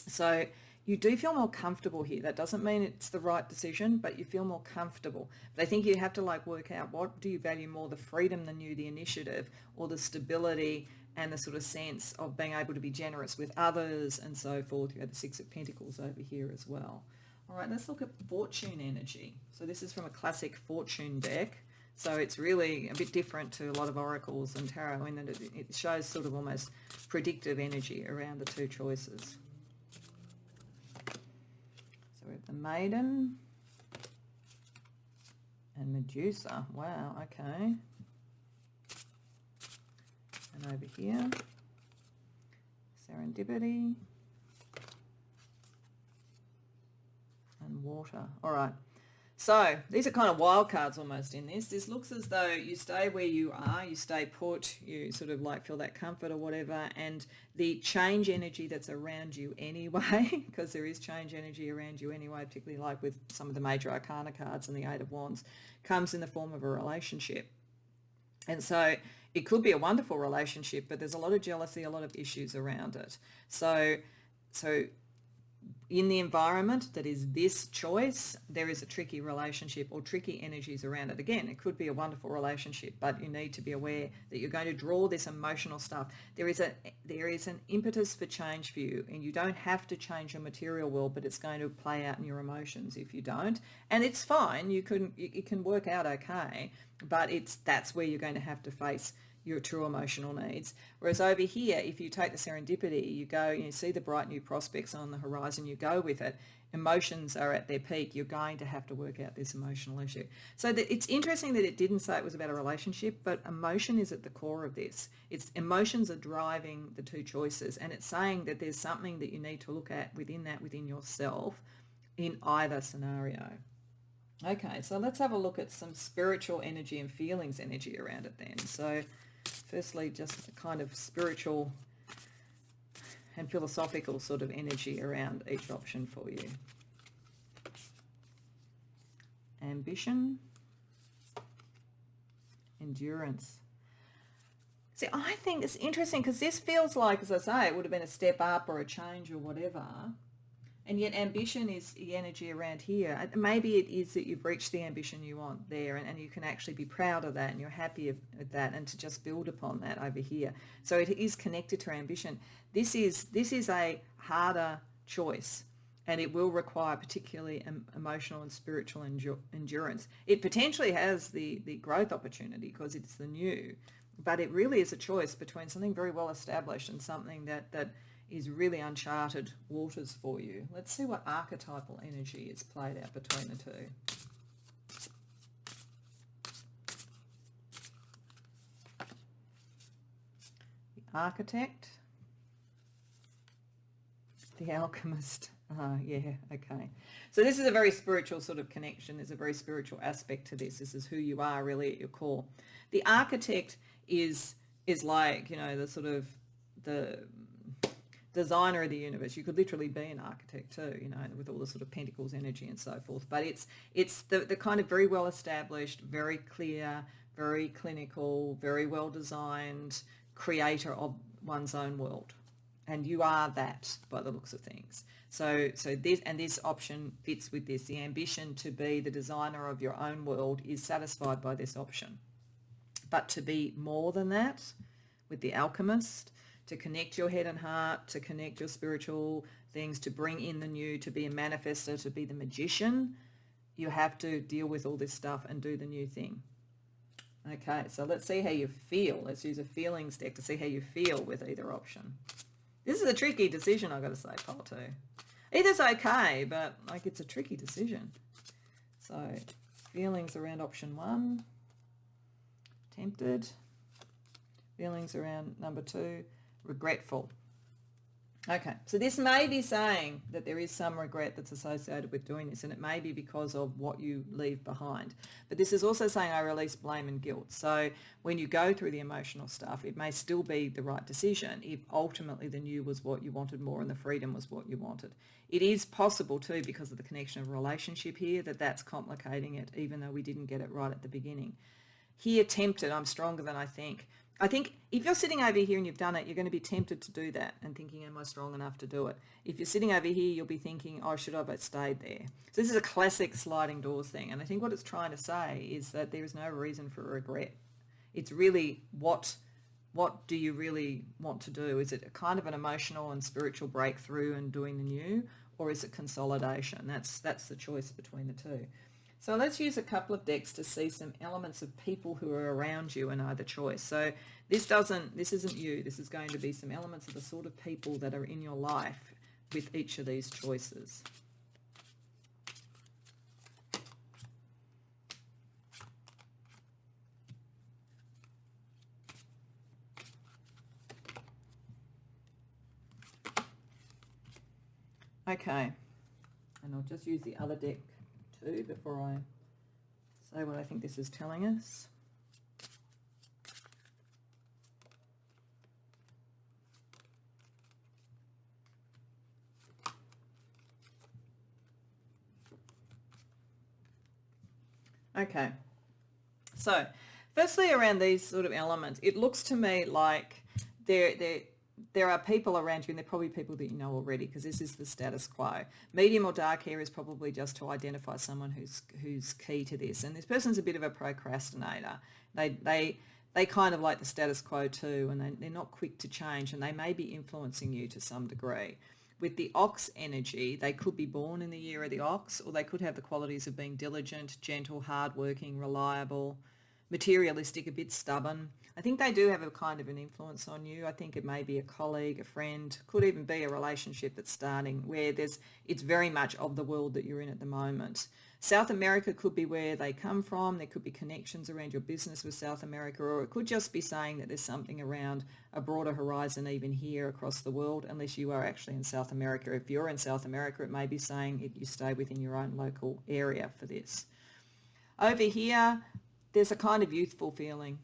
So you do feel more comfortable here. That doesn't mean it's the right decision, but you feel more comfortable. But I think you have to work out, what do you value more, the freedom, the initiative, or the stability and the sort of sense of being able to be generous with others and so forth. You have the Six of Pentacles over here as well. All right, let's look at fortune energy. So this is from a classic fortune deck. So it's really a bit different to a lot of oracles and tarot in that it shows sort of almost predictive energy around the two choices. So we have the Maiden and Medusa. Wow, okay. And over here, Serendipity and Water. All right. So these are kind of wild cards almost in this. This looks as though you stay where you are, you stay put, you sort of feel that comfort or whatever, and the change energy that's around you anyway, because there is change energy around you anyway, particularly with some of the major arcana cards and the Eight of Wands, comes in the form of a relationship. And so it could be a wonderful relationship, but there's a lot of jealousy, a lot of issues around it. So in the environment that is this choice, there is a tricky relationship or tricky energies around it. Again, it could be a wonderful relationship, but you need to be aware that you're going to draw this emotional stuff. There is an impetus for change for you, and you don't have to change your material world, but it's going to play out in your emotions if you don't. And it's fine. It can work out okay, but that's where you're going to have to face your true emotional needs. Whereas over here, if you take the serendipity, you go, you see the bright new prospects on the horizon, you go with it, emotions are at their peak, you're going to have to work out this emotional issue. So it's interesting that it didn't say it was about a relationship, but emotion is at the core of this. Emotions are driving the two choices, and it's saying that there's something that you need to look at within yourself in either scenario. Okay, so let's have a look at some spiritual energy and feelings energy around it then. So firstly, just a kind of spiritual and philosophical sort of energy around each option for you. Ambition, endurance. See, I think it's interesting because this feels like, as I say, it would have been a step up or a change or whatever. And yet ambition is the energy around here. Maybe it is that you've reached the ambition you want there, and you can actually be proud of that and you're happy with that, and to just build upon that over here. So it is connected to ambition. This is a harder choice, and it will require particularly emotional and spiritual endurance. It potentially has the growth opportunity because it's the new, but it really is a choice between something very well established and something that is really uncharted waters for you. Let's see what archetypal energy is played out between the two. The Architect, the Alchemist. Yeah, okay. So this is a very spiritual sort of connection. There's a very spiritual aspect to this. This is who you are really at your core. The Architect is like, the sort of the designer of the universe. You could literally be an architect too, with all the sort of pentacles energy and so forth. But it's the kind of very well established, very clear, very clinical, very well designed creator of one's own world. And you are that by the looks of things. So this option fits with this. The ambition to be the designer of your own world is satisfied by this option. But to be more than that with the Alchemist, to connect your head and heart, to connect your spiritual things, to bring in the new, to be a manifestor, to be the magician, you have to deal with all this stuff and do the new thing. Okay, so let's see how you feel. Let's use a feelings deck to see how you feel with either option. This is a tricky decision, I've got to say, Pile 2. Either's okay, but it's a tricky decision. So feelings around option 1, tempted. Feelings around number 2, regretful. Okay, so this may be saying that there is some regret that's associated with doing this, and it may be because of what you leave behind. But this is also saying I release blame and guilt. So when you go through the emotional stuff, it may still be the right decision if ultimately the new was what you wanted more and the freedom was what you wanted. It is possible too, because of the connection of relationship here, that's complicating it, even though we didn't get it right at the beginning. Here, tempted, I'm stronger than I think. I think if you're sitting over here and you've done it, you're going to be tempted to do that and thinking, am I strong enough to do it? If you're sitting over here, you'll be thinking, oh, should I have stayed there? So this is a classic sliding doors thing. And I think what it's trying to say is that there is no reason for regret. It's really what do you really want to do? Is it a kind of an emotional and spiritual breakthrough and doing the new, or is it consolidation? That's the choice between the two. So let's use a couple of decks to see some elements of people who are around you in either choice. So this isn't you. This is going to be some elements of the sort of people that are in your life with each of these choices. Okay, and I'll just use the other deck too before I say what I think this is telling us. Okay, so firstly around these sort of elements, it looks to me like there are people around you, and they're probably people that you know already, because this is the status quo. Medium or dark hair is probably just to identify someone who's key to this. And this person's a bit of a procrastinator. They kind of like the status quo too, and they're not quick to change, and they may be influencing you to some degree. With the ox energy, they could be born in the year of the ox, or they could have the qualities of being diligent, gentle, hardworking, reliable, materialistic, a bit stubborn. I think they do have a kind of an influence on you. I think it may be a colleague, a friend, could even be a relationship that's starting where it's very much of the world that you're in at the moment. South America could be where they come from. There could be connections around your business with South America, or it could just be saying that there's something around a broader horizon even here across the world, unless you are actually in South America. If you're in South America, it may be saying you stay within your own local area for this. Over here, there's a kind of youthful feeling.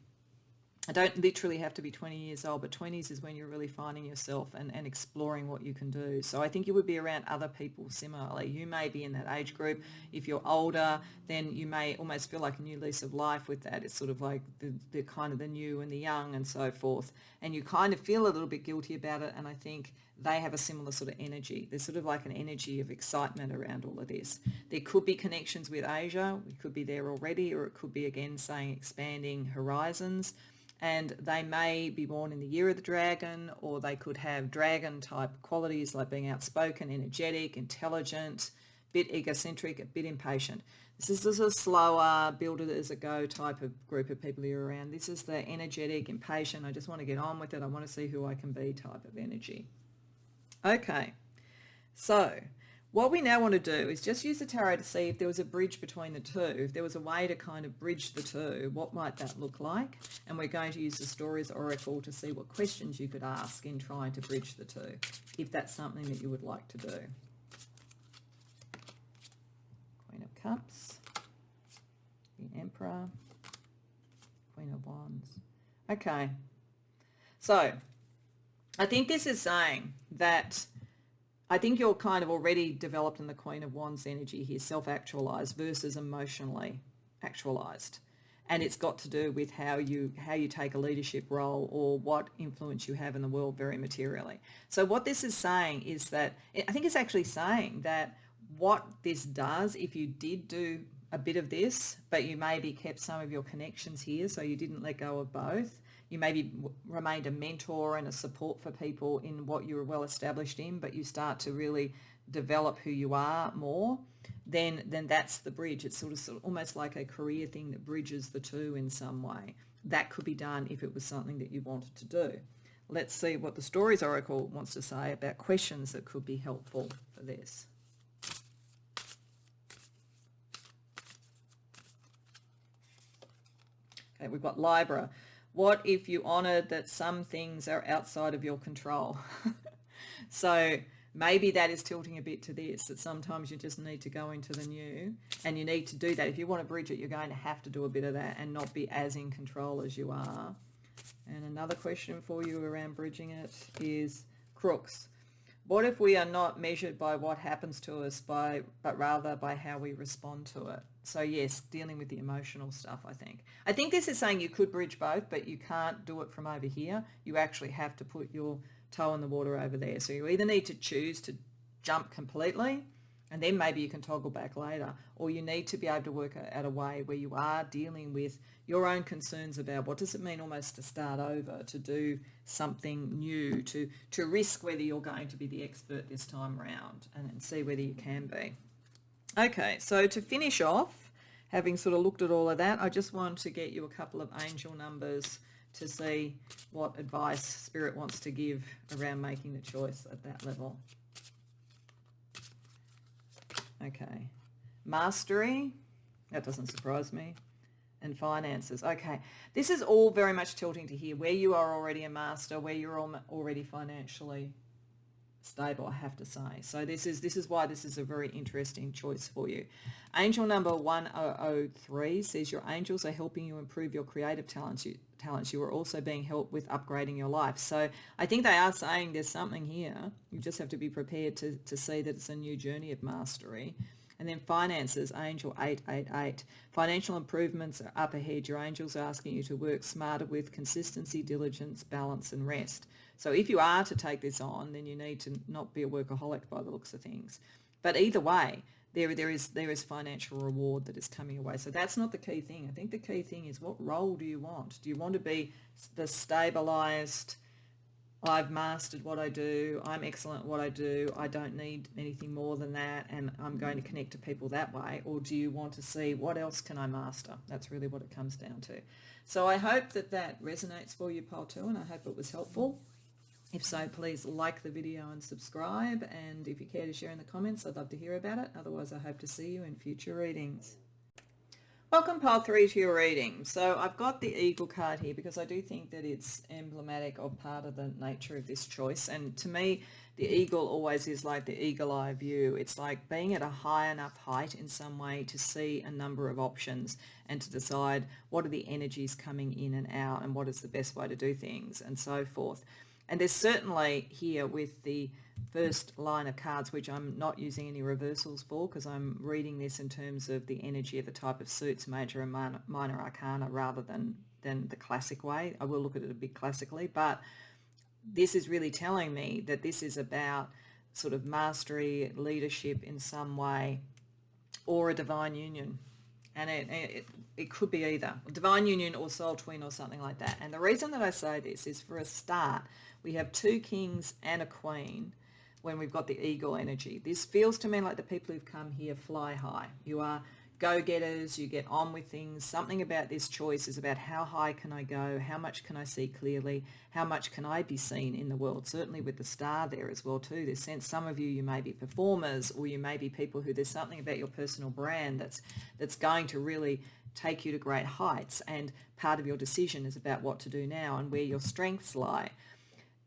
I don't literally have to be 20 years old, but 20s is when you're really finding yourself and exploring what you can do. So I think you would be around other people similarly. You may be in that age group. If you're older, then you may almost feel like a new lease of life with that. It's sort of like the kind of the new and the young and so forth. And you kind of feel a little bit guilty about it. And I think they have a similar sort of energy. There's sort of like an energy of excitement around all of this. There could be connections with Asia. We could be there already, or it could be, again, saying expanding horizons. And they may be born in the year of the dragon, or they could have dragon type qualities like being outspoken, energetic, intelligent, a bit egocentric, a bit impatient. This is a slower, build it as a go type of group of people you're around. This is the energetic, impatient, I just want to get on with it, I want to see who I can be type of energy. Okay, so what we now want to do is just use the tarot to see if there was a bridge between the two, if there was a way to kind of bridge the two, what might that look like? And we're going to use the Stories Oracle to see what questions you could ask in trying to bridge the two, if that's something that you would like to do. Queen of Cups, the Emperor, Queen of Wands. Okay, so I think this is saying that I think you're kind of already developed in the Queen of Wands energy here, self-actualized versus emotionally actualized. And it's got to do with how you take a leadership role or what influence you have in the world very materially. So what this is saying is that, I think it's actually saying that what this does, if you did do a bit of this, but you maybe kept some of your connections here, so you didn't let go of both, you maybe remained a mentor and a support for people in what you were well established in, but you start to really develop who you are more, then that's the bridge. It's sort of almost like a career thing that bridges the two in some way. That could be done if it was something that you wanted to do. Let's see what the Stories Oracle wants to say about questions that could be helpful for this. Okay, we've got Libra. What if you honoured that some things are outside of your control? So maybe that is tilting a bit to this, that sometimes you just need to go into the new, and you need to do that. If you want to bridge it, you're going to have to do a bit of that and not be as in control as you are. And another question for you around bridging it is Crooks. What if we are not measured by what happens to us, but rather by how we respond to it? So yes, dealing with the emotional stuff, I think. I think this is saying you could bridge both, but you can't do it from over here. You actually have to put your toe in the water over there. So you either need to choose to jump completely, and then maybe you can toggle back later, or you need to be able to work out a way where you are dealing with your own concerns about what does it mean almost to start over, to do something new, to risk whether you're going to be the expert this time around, and see whether you can be. Okay, so to finish off, having sort of looked at all of that, I just want to get you a couple of angel numbers to see what advice Spirit wants to give around making the choice at that level. Okay, Mastery, that doesn't surprise me, and Finances. Okay, this is all very much tilting to here, where you are already a master, where you're already financially stable, I have to say. So this is why this is a very interesting choice for you. Angel number 1003 says your angels are helping you improve your creative talents. You are also being helped with upgrading your life. So I think they are saying there's something here. You just have to be prepared to see that it's a new journey of mastery. And then Finances, Angel 888. Financial improvements are up ahead. Your angels are asking you to work smarter with consistency, diligence, balance, and rest. So if you are to take this on, then you need to not be a workaholic by the looks of things. But either way, there is financial reward that is coming away. So that's not the key thing. I think the key thing is, what role do you want? Do you want to be the stabilized, I've mastered what I do, I'm excellent at what I do, I don't need anything more than that, and I'm going to connect to people that way? Or do you want to see what else can I master? That's really what it comes down to. So I hope that resonates for you, Pile 2, and I hope it was helpful. If so, please like the video and subscribe, and if you care to share in the comments, I'd love to hear about it. Otherwise, I hope to see you in future readings. Welcome pile 3 to your reading. So I've got the eagle card here because I do think that it's emblematic of part of the nature of this choice. And to me, the eagle always is like the eagle eye view. It's like being at a high enough height in some way to see a number of options and to decide what are the energies coming in and out and what is the best way to do things and so forth. And there's certainly here with the first line of cards, which I'm not using any reversals for because I'm reading this in terms of the energy of the type of suits, major and minor arcana, rather than the classic way. I will look at it a bit classically, but this is really telling me that this is about sort of mastery, leadership in some way, or a divine union. And it could be either divine union or soul twin or something like that. And the reason that I say this is, for a start, we have 2 kings and a queen when we've got the eagle energy. This feels to me like the people who've come here fly high. You are go-getters, you get on with things. Something about this choice is about how high can I go, how much can I see clearly, how much can I be seen in the world, certainly with the star there as well too. There's sense some of you may be performers, or you may be people who there's something about your personal brand that's going to really take you to great heights, and part of your decision is about what to do now and where your strengths lie.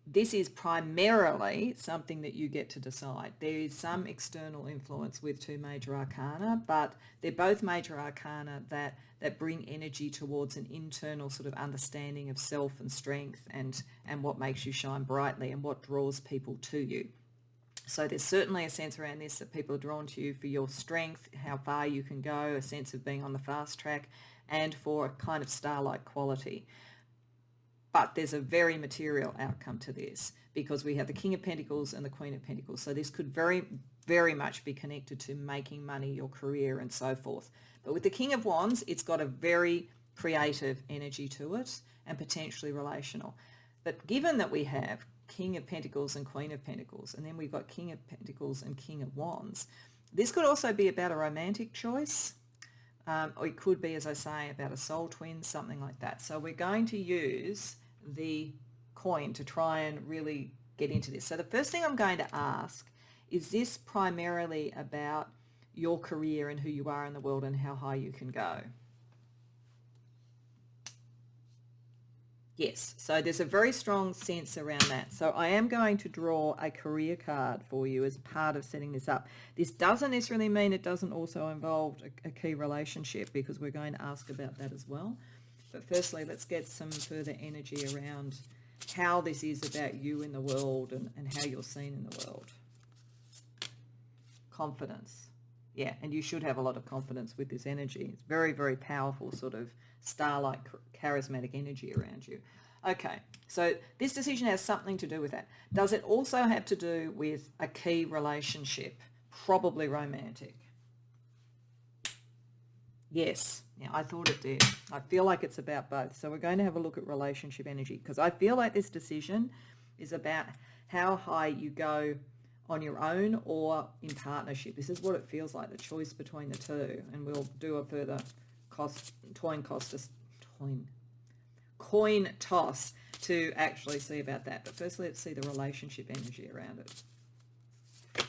This is primarily something that you get to decide. There is some external influence with 2 major arcana, but they're both major arcana that bring energy towards an internal sort of understanding of self and strength and what makes you shine brightly and what draws people to you. So there's certainly a sense around this that people are drawn to you for your strength, how far you can go, a sense of being on the fast track, and for a kind of star-like quality. But there's a very material outcome to this because we have the King of Pentacles and the Queen of Pentacles. So this could very, very much be connected to making money, your career, and so forth. But with the King of Wands, it's got a very creative energy to it and potentially relational. But given that we have King of Pentacles and Queen of Pentacles, and then we've got King of Pentacles and King of Wands, this could also be about a romantic choice. Or it could be, as I say, about a soul twin, something like that. So we're going to use the coin to try and really get into this. So the first thing I'm going to ask, is this primarily about your career and who you are in the world and how high you can go? Yes, so there's a very strong sense around that. So I am going to draw a career card for you as part of setting this up. This doesn't necessarily mean it doesn't also involve a key relationship, because we're going to ask about that as well. But firstly, let's get some further energy around how this is about you in the world and how you're seen in the world. Confidence. Yeah, and you should have a lot of confidence with this energy. It's very, very powerful, sort of star-like charismatic energy around you. Okay, so this decision has something to do with that. Does it also have to do with a key relationship? Probably romantic. Yes, yeah, I thought it did. I feel like it's about both. So we're going to have a look at relationship energy, because I feel like this decision is about how high you go on your own or in partnership. This is what it feels like, the choice between the two. And we'll do a further coin toss to actually see about that. But first, let's see the relationship energy around it.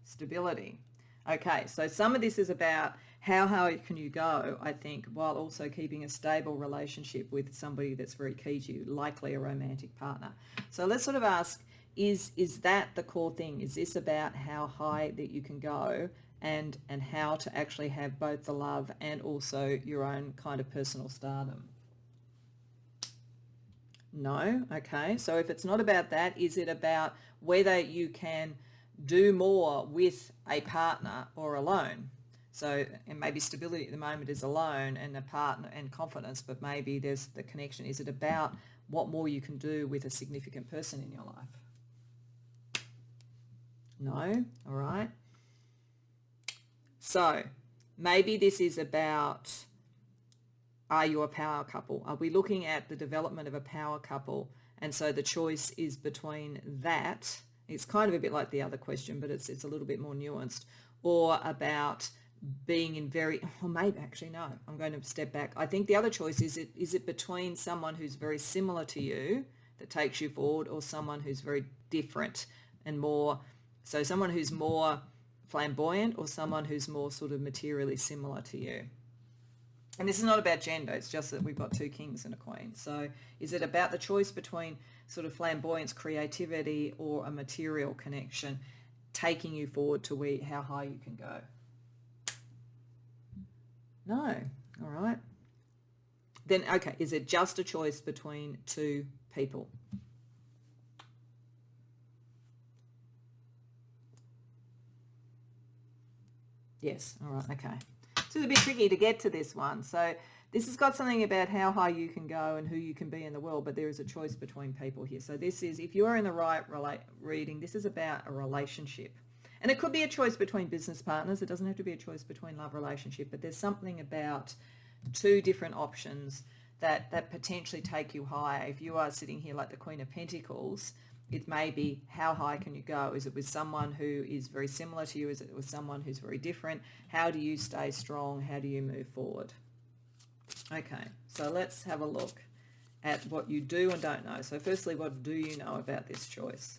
Stability. Okay, so some of this is about how high can you go, I think, while also keeping a stable relationship with somebody that's very key to you, likely a romantic partner. So let's sort of ask, is that the core thing? Is this about how high that you can go and how to actually have both the love and also your own kind of personal stardom? No? Okay, so if it's not about that, is it about whether you can do more with a partner or alone? So, and maybe stability at the moment is alone and a partner and confidence, but maybe there's the connection. Is it about what more you can do with a significant person in your life? No? All right. So maybe this is about, are you a power couple? Are we looking at the development of a power couple? And so the choice is between that. It's kind of a bit like the other question, but it's a little bit more nuanced. Or about being in very, or maybe actually no, I'm going to step back. I think the other choice is it between someone who's very similar to you that takes you forward, or someone who's very different and more, so someone who's more flamboyant or someone who's more sort of materially similar to you. And this is not about gender, it's just that we've got two kings and a queen. So is it about the choice between sort of flamboyance, creativity, or a material connection taking you forward to how high you can go? No. All right. Then, okay, is it just a choice between two people? Yes. All right. Okay. So it's a bit tricky to get to this one. So this has got something about how high you can go and who you can be in the world, but there is a choice between people here. So this is, if you are in the right reading, this is about a relationship. And it could be a choice between business partners. It doesn't have to be a choice between love relationship, but there's something about two different options that potentially take you higher. If you are sitting here like the Queen of Pentacles, it may be, how high can you go? Is it with someone who is very similar to you? Is it with someone who's very different? How do you stay strong? How do you move forward? Okay, so let's have a look at what you do and don't know. So firstly, what do you know about this choice?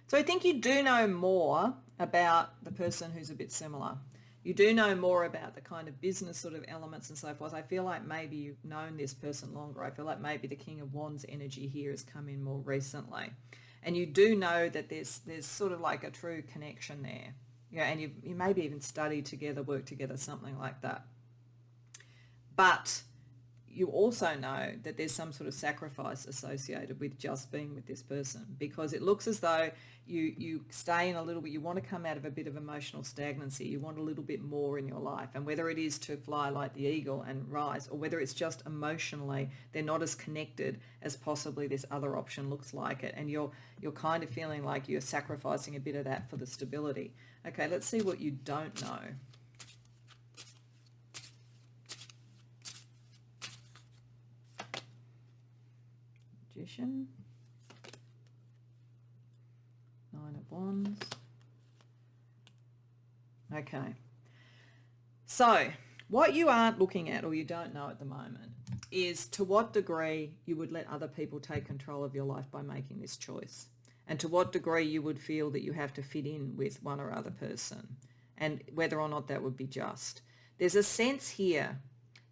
So I think you do know more about the person who's a bit similar. You do know more about the kind of business sort of elements and so forth. I feel like maybe you've known this person longer. I feel like maybe the King of Wands energy here has come in more recently. And you do know that there's sort of like a true connection there. Yeah, and you maybe even studied together, worked together, something like that. But you also know that there's some sort of sacrifice associated with just being with this person, because it looks as though you stay in a little bit, you want to come out of a bit of emotional stagnancy, you want a little bit more in your life, and whether it is to fly like the eagle and rise, or whether it's just emotionally they're not as connected as possibly this other option looks like it, and you're kind of feeling like you're sacrificing a bit of that for the stability. Okay, let's see what you don't know. Magician, Nine of Wands. Okay, so what you aren't looking at, or you don't know at the moment, is to what degree you would let other people take control of your life by making this choice, and to what degree you would feel that you have to fit in with one or other person, and whether or not that would be just. There's a sense here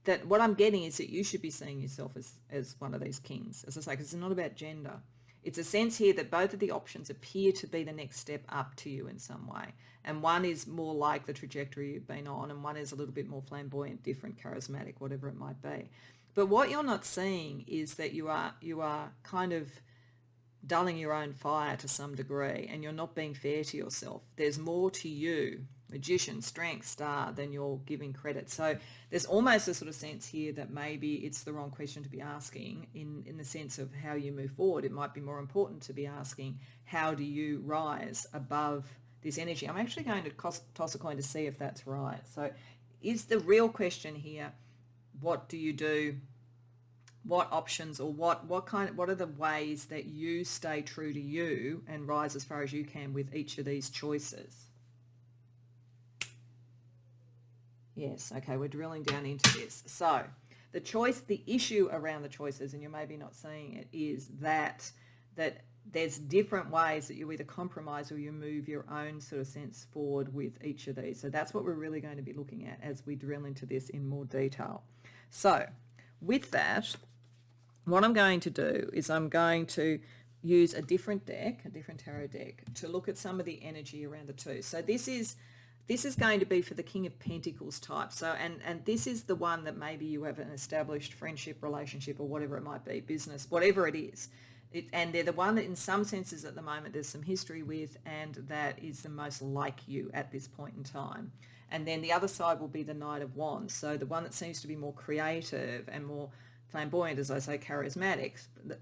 that what I'm getting is that you should be seeing yourself as one of these kings. As I say, because it's not about gender. It's a sense here that both of the options appear to be the next step up to you in some way. And one is more like the trajectory you've been on, and one is a little bit more flamboyant, different, charismatic, whatever it might be. But what you're not seeing is that you are kind of dulling your own fire to some degree, and you're not being fair to yourself. There's more to you, Magician, Strength, Star, than you're giving credit. So there's almost a sort of sense here that maybe it's the wrong question to be asking in the sense of how you move forward. It might be more important to be asking, how do you rise above this energy? I'm actually going to toss a coin to see if that's right. So is the real question here, what do you do? What options, or what are the ways that you stay true to you and rise as far as you can with each of these choices? Yes, okay, we're drilling down into this. So the issue around the choices, and you're maybe not seeing it, is that there's different ways that you either compromise or you move your own sort of sense forward with each of these. So that's what we're really going to be looking at as we drill into this in more detail. So with that, what I'm going to do is I'm going to use a different tarot deck, to look at some of the energy around the two. So this is going to be for the King of Pentacles type. So, and this is the one that maybe you have an established friendship, relationship, or whatever it might be, business, whatever it is. And they're the one that in some senses at the moment there's some history with, and that is the most like you at this point in time. And then the other side will be the Knight of Wands. So the one that seems to be more creative and more flamboyant, as I say, charismatic.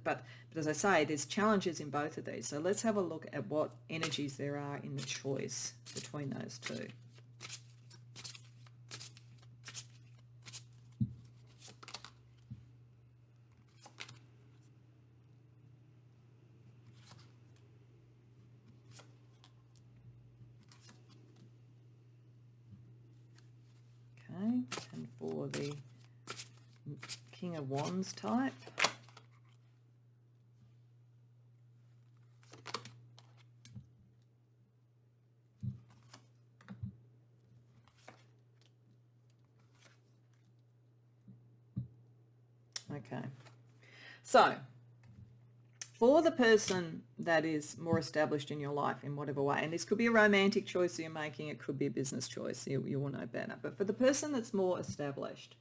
But as I say, there's challenges in both of these. So let's have a look at what energies there are in the choice between those two. Okay, and for the King of Wands type. Okay. So, for the person that is more established in your life in whatever way, and this could be a romantic choice you're making, it could be a business choice, you will know better. But for the person that's more established,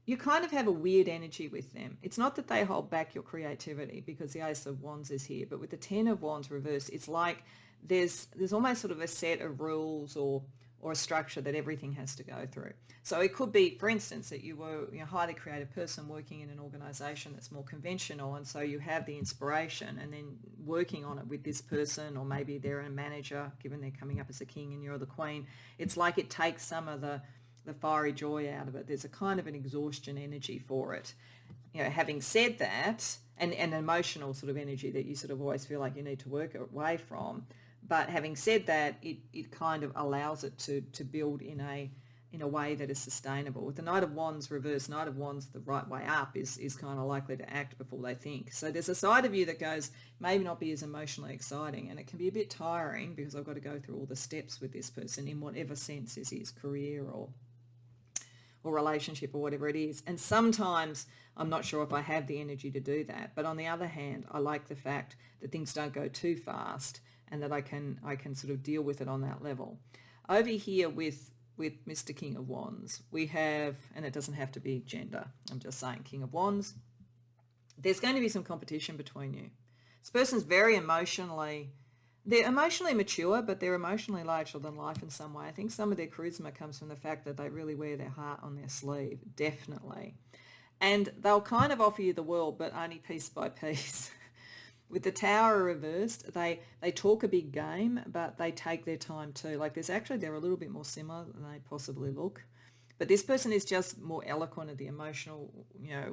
you kind of have a weird energy with them. It's not that they hold back your creativity because the Ace of Wands is here, but with the Ten of Wands reversed, it's like there's almost sort of a set of rules or a structure that everything has to go through. So it could be, for instance, that you were a highly creative person working in an organization that's more conventional, and so you have the inspiration and then working on it with this person, or maybe they're a manager, given they're coming up as a king and you're the queen. It's like it takes some of the fiery joy out of it. There's a kind of an exhaustion energy for it. Having said that, and an emotional sort of energy that you sort of always feel like you need to work away from. But having said that, it kind of allows it to build in a way that is sustainable. With the Knight of Wands reversed, Knight of Wands the right way up is kind of likely to act before they think. So there's a side of you that goes, maybe not be as emotionally exciting, and it can be a bit tiring because I've got to go through all the steps with this person in whatever sense is his career or relationship or whatever it is. And sometimes I'm not sure if I have the energy to do that. But on the other hand, I like the fact that things don't go too fast and that I can sort of deal with it on that level. Over here with Mr. King of Wands, we have, and it doesn't have to be gender, I'm just saying King of Wands, there's going to be some competition between you. This person's they're emotionally mature, but they're emotionally larger than life in some way. I think some of their charisma comes from the fact that they really wear their heart on their sleeve, definitely. And they'll kind of offer you the world, but only piece by piece. With the Tower reversed, they talk a big game, but they take their time too. Like they're a little bit more similar than they possibly look. But this person is just more eloquent of the emotional,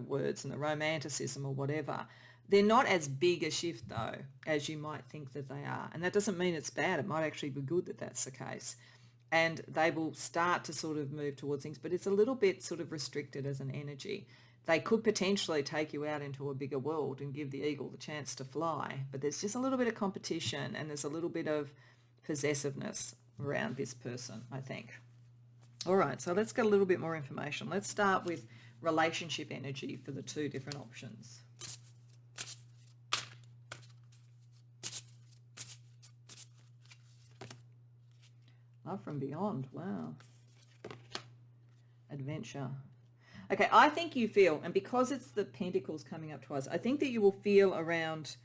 words and the romanticism or whatever. They're not as big a shift, though, as you might think that they are. And that doesn't mean it's bad. It might actually be good that that's the case. And they will start to sort of move towards things, but it's a little bit sort of restricted as an energy. They could potentially take you out into a bigger world and give the eagle the chance to fly. But there's just a little bit of competition and there's a little bit of possessiveness around this person, I think. All right, so let's get a little bit more information. Let's start with relationship energy for the two different options. Love from Beyond, wow. Adventure. Okay, I think you feel, and because it's the Pentacles coming up twice, I think that you will feel around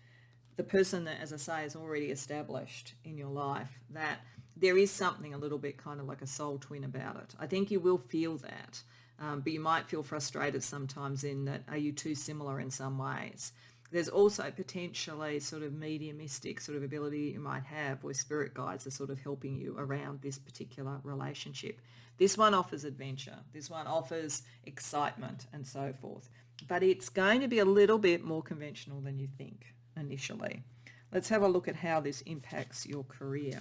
the person that, as I say, is already established in your life, that there is something a little bit kind of like a soul twin about it. I think you will feel that, but you might feel frustrated sometimes in that, are you too similar in some ways? There's also potentially sort of mediumistic sort of ability you might have where spirit guides are sort of helping you around this particular relationship. This one offers adventure. This one offers excitement and so forth. But it's going to be a little bit more conventional than you think initially. Let's have a look at how this impacts your career.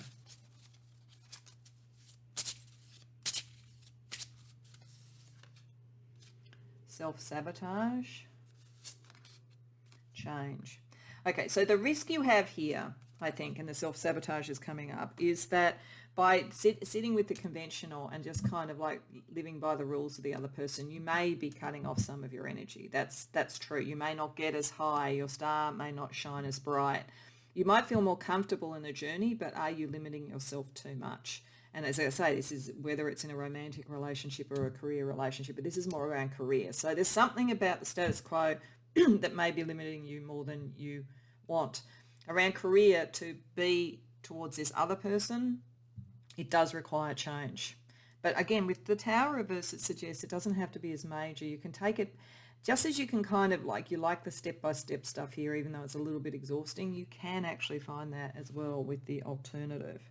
Self-sabotage. Change. Okay, so the risk you have here, I think, and the self-sabotage is coming up, is that by sitting with the conventional and just kind of like living by the rules of the other person, you may be cutting off some of your energy. That's true. You may not get as high. Your star may not shine as bright. You might feel more comfortable in the journey, but are you limiting yourself too much? And as I say, this is whether it's in a romantic relationship or a career relationship, but this is more around career. So there's something about the status quo that may be limiting you more than you want. Around career, to be towards this other person, it does require change. But again, with the Tower reverse, it suggests it doesn't have to be as major. You can take it, just as you can kind of like, you like the step-by-step stuff here, even though it's a little bit exhausting, you can actually find that as well with the alternative.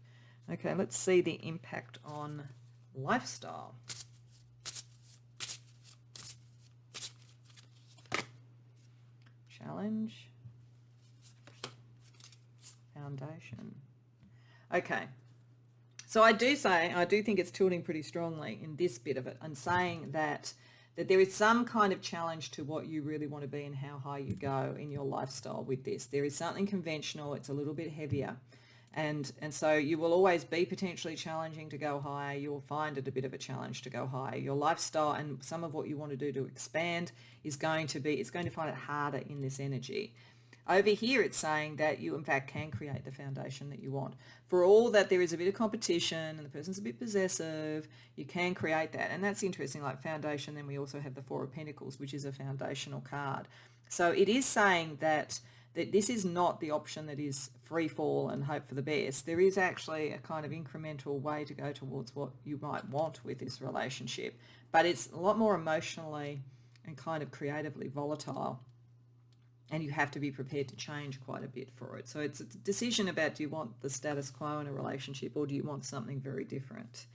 Okay, let's see the impact on lifestyle. Challenge. Foundation. Okay. So I do think it's tilting pretty strongly in this bit of it and saying that there is some kind of challenge to what you really want to be and how high you go in your lifestyle with this. There is something conventional. It's a little bit heavier. And so you will always be potentially challenging to go higher. You'll find it a bit of a challenge to go higher. Your lifestyle and some of what you want to do to expand is going to be, it's going to find it harder in this energy. Over here, it's saying that you, in fact, can create the foundation that you want. For all that there is a bit of competition and the person's a bit possessive, you can create that. And that's interesting, like foundation. Then we also have the Four of Pentacles, which is a foundational card. So it is saying that this is not the option that is free fall and hope for the best. There is actually a kind of incremental way to go towards what you might want with this relationship. But it's a lot more emotionally and kind of creatively volatile. And you have to be prepared to change quite a bit for it. So it's a decision about, do you want the status quo in a relationship or do you want something very different?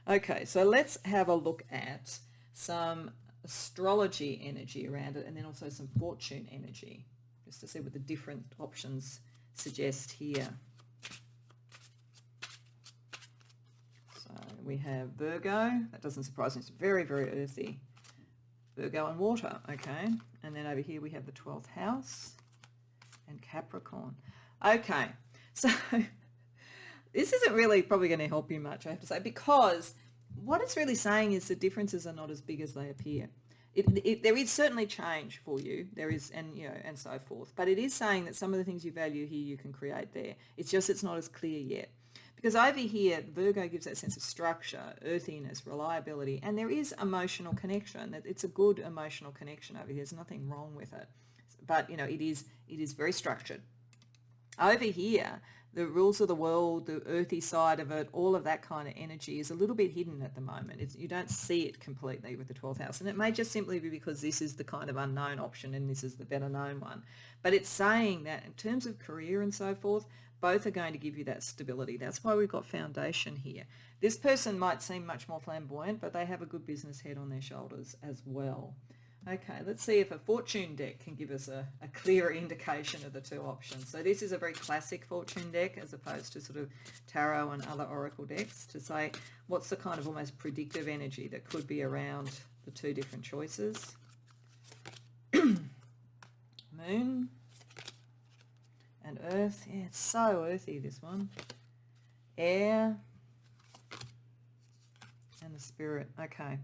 Okay, so let's have a look at some astrology energy around it and then also some fortune energy, just to see what the different options suggest here. So we have Virgo. That doesn't surprise me. It's very, very earthy. Virgo and water, okay. And then over here we have the 12th house and Capricorn. Okay, so this isn't really probably going to help you much, I have to say, because what it's really saying is the differences are not as big as they appear. There is certainly change for you, there is, and you know, and so forth. But it is saying that some of the things you value here you can create there. It's just it's not as clear yet. Because over here, Virgo gives that sense of structure, earthiness, reliability, and there is emotional connection. It's a good emotional connection over here. There's nothing wrong with it. But, you know, it is very structured. Over here, the rules of the world, the earthy side of it, all of that kind of energy is a little bit hidden at the moment. You don't see it completely with the 12th house. And it may just simply be because this is the kind of unknown option and this is the better known one. But it's saying that in terms of career and so forth, both are going to give you that stability. That's why we've got foundation here. This person might seem much more flamboyant, but they have a good business head on their shoulders as well. Okay, let's see if a fortune deck can give us a clearer indication of the two options. So this is a very classic fortune deck as opposed to sort of tarot and other oracle decks to say what's the kind of almost predictive energy that could be around the two different choices. Moon and earth. Yeah, it's so earthy, this one. Air and the spirit. Okay.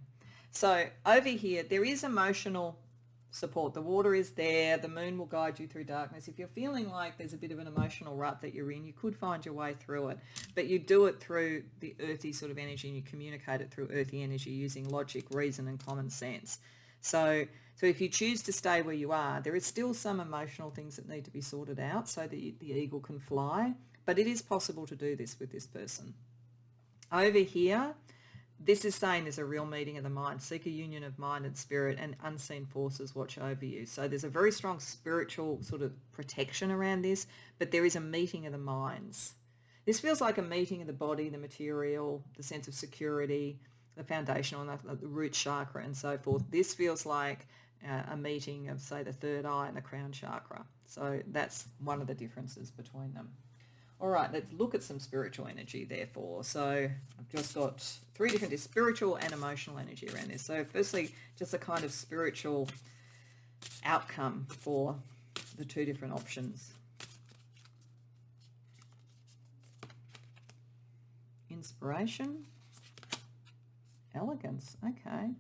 So over here, there is emotional support. The water is there. The moon will guide you through darkness. If you're feeling like there's a bit of an emotional rut that you're in, you could find your way through it. But you do it through the earthy sort of energy and you communicate it through earthy energy using logic, reason and common sense. So if you choose to stay where you are, there is still some emotional things that need to be sorted out so that the eagle can fly. But it is possible to do this with this person. Over here, this is saying there's a real meeting of the mind. Seek a union of mind and spirit, and unseen forces watch over you. So there's a very strong spiritual sort of protection around this, but there is a meeting of the minds. This feels like a meeting of the body, the material, the sense of security, the foundational, the root chakra and so forth. This feels like a meeting of, say, the third eye and the crown chakra. So that's one of the differences between them. All right, let's look at some spiritual energy, therefore. So I've just got three different spiritual and emotional energy around this. So firstly, just a kind of spiritual outcome for the two different options. Inspiration, elegance, okay.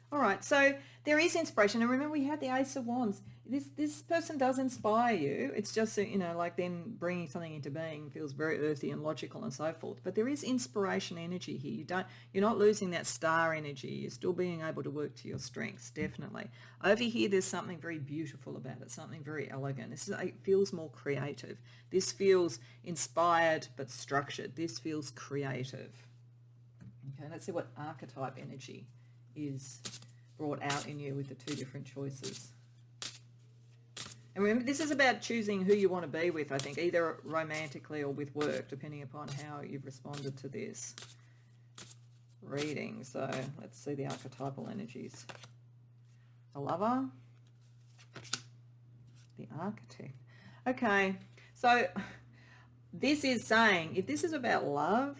All right, so there is inspiration. And remember, we had the Ace of Wands. This person does inspire you. It's just, you know, like then bringing something into being feels very earthy and logical and so forth. But there is inspiration energy here. You're not losing that star energy. You're still being able to work to your strengths, definitely. Over here, there's something very beautiful about it, something very elegant. It feels more creative. This feels inspired but structured. This feels creative. Okay, let's see what archetype energy is brought out in you with the two different choices. And remember, this is about choosing who you want to be with, I think, either romantically or with work, depending upon how you've responded to this reading. So let's see the archetypal energies. A lover, the architect. Okay, so this is saying, if this is about love,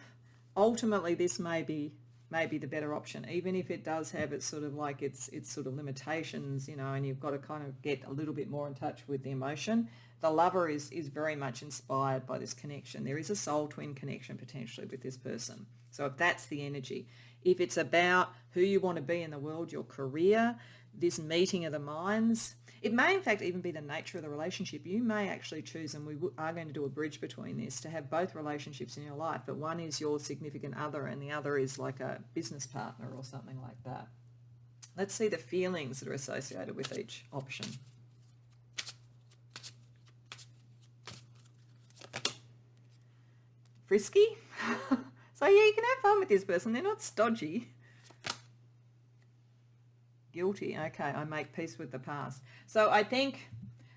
ultimately this may be may be the better option, even if it does have its sort of like its sort of limitations, you know, and you've got to kind of get a little bit more in touch with the emotion. The lover is very much inspired by this connection. There is a soul twin connection potentially with this person. So if that's the energy, if it's about who you want to be in the world, your career, this meeting of the minds, it may in fact even be the nature of the relationship. You may actually choose, and we are going to do a bridge between this, to have both relationships in your life, but one is your significant other and the other is like a business partner or something like that. Let's see the feelings that are associated with each option. Frisky? So yeah, you can have fun with this person. They're not stodgy. Guilty. Okay, I make peace with the past. So I think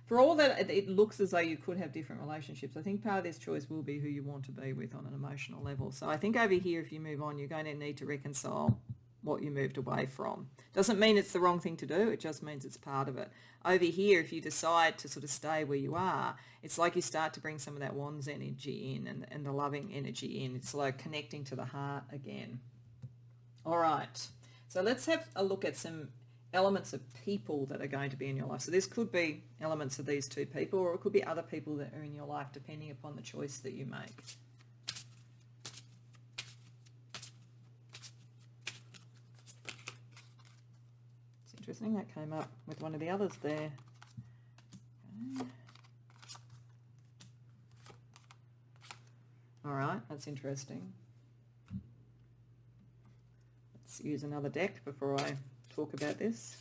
for all that it looks as though you could have different relationships, I think part of this choice will be who you want to be with on an emotional level. So I think over here, if you move on, you're going to need to reconcile what you moved away from. Doesn't mean it's the wrong thing to do. It just means it's part of it. Over here, if you decide to sort of stay where you are, it's like you start to bring some of that wands energy in and the loving energy in. It's like connecting to the heart again. All right. So let's have a look at some elements of people that are going to be in your life. So this could be elements of these two people, or it could be other people that are in your life depending upon the choice that you make. It's interesting, that came up with one of the others there. Okay. All right, that's interesting. Let's use another deck before I talk about this.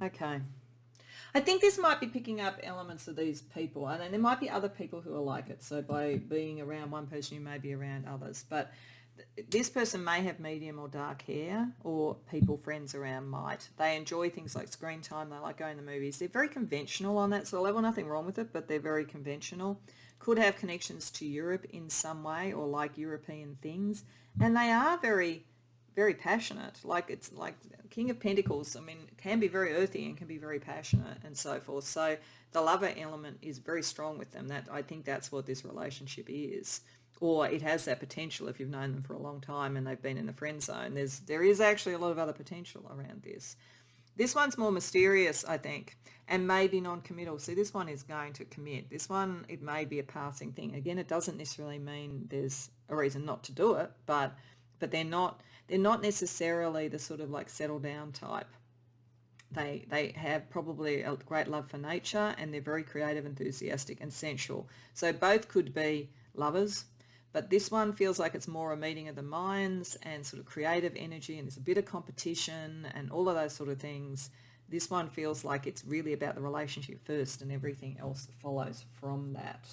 Okay. I think this might be picking up elements of these people, and then there might be other people who are like it. So by being around one person, you may be around others. But this person may have medium or dark hair, or people, friends around might. They enjoy things like screen time. They like going to the movies. They're very conventional on that sort of level. Nothing wrong with it, but they're very conventional. Could have connections to Europe in some way, or like European things. And they are very, very passionate. Like it's like King of Pentacles. I mean, can be very earthy and can be very passionate and so forth. So the lover element is very strong with them. That I think that's what this relationship is. Or it has that potential if you've known them for a long time and they've been in the friend zone. There is actually a lot of other potential around this. This one's more mysterious, I think, and maybe non-committal. See, this one is going to commit. This one, it may be a passing thing. Again, it doesn't necessarily mean there's a reason not to do it, but they're not necessarily the sort of like settle down type. They have probably a great love for nature, and they're very creative, enthusiastic, and sensual. So both could be lovers. But this one feels like it's more a meeting of the minds and sort of creative energy, and there's a bit of competition and all of those sort of things. This one feels like it's really about the relationship first and everything else follows from that.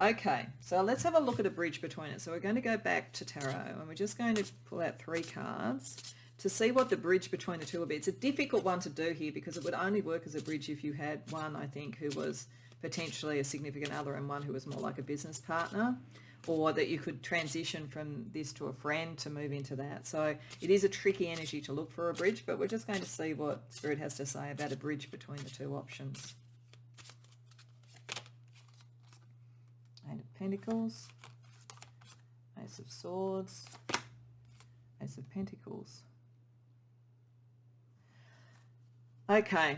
Okay, so let's have a look at a bridge between it. So we're going to go back to tarot, and we're just going to pull out 3 cards to see what the bridge between the two will be. It's a difficult one to do here because it would only work as a bridge if you had one, I think, who was potentially a significant other and one who was more like a business partner, or that you could transition from this to a friend to move into that. So it is a tricky energy to look for a bridge, but we're just going to see what Spirit has to say about a bridge between the two options. Eight of Pentacles, Ace of Swords, Ace of Pentacles. Okay,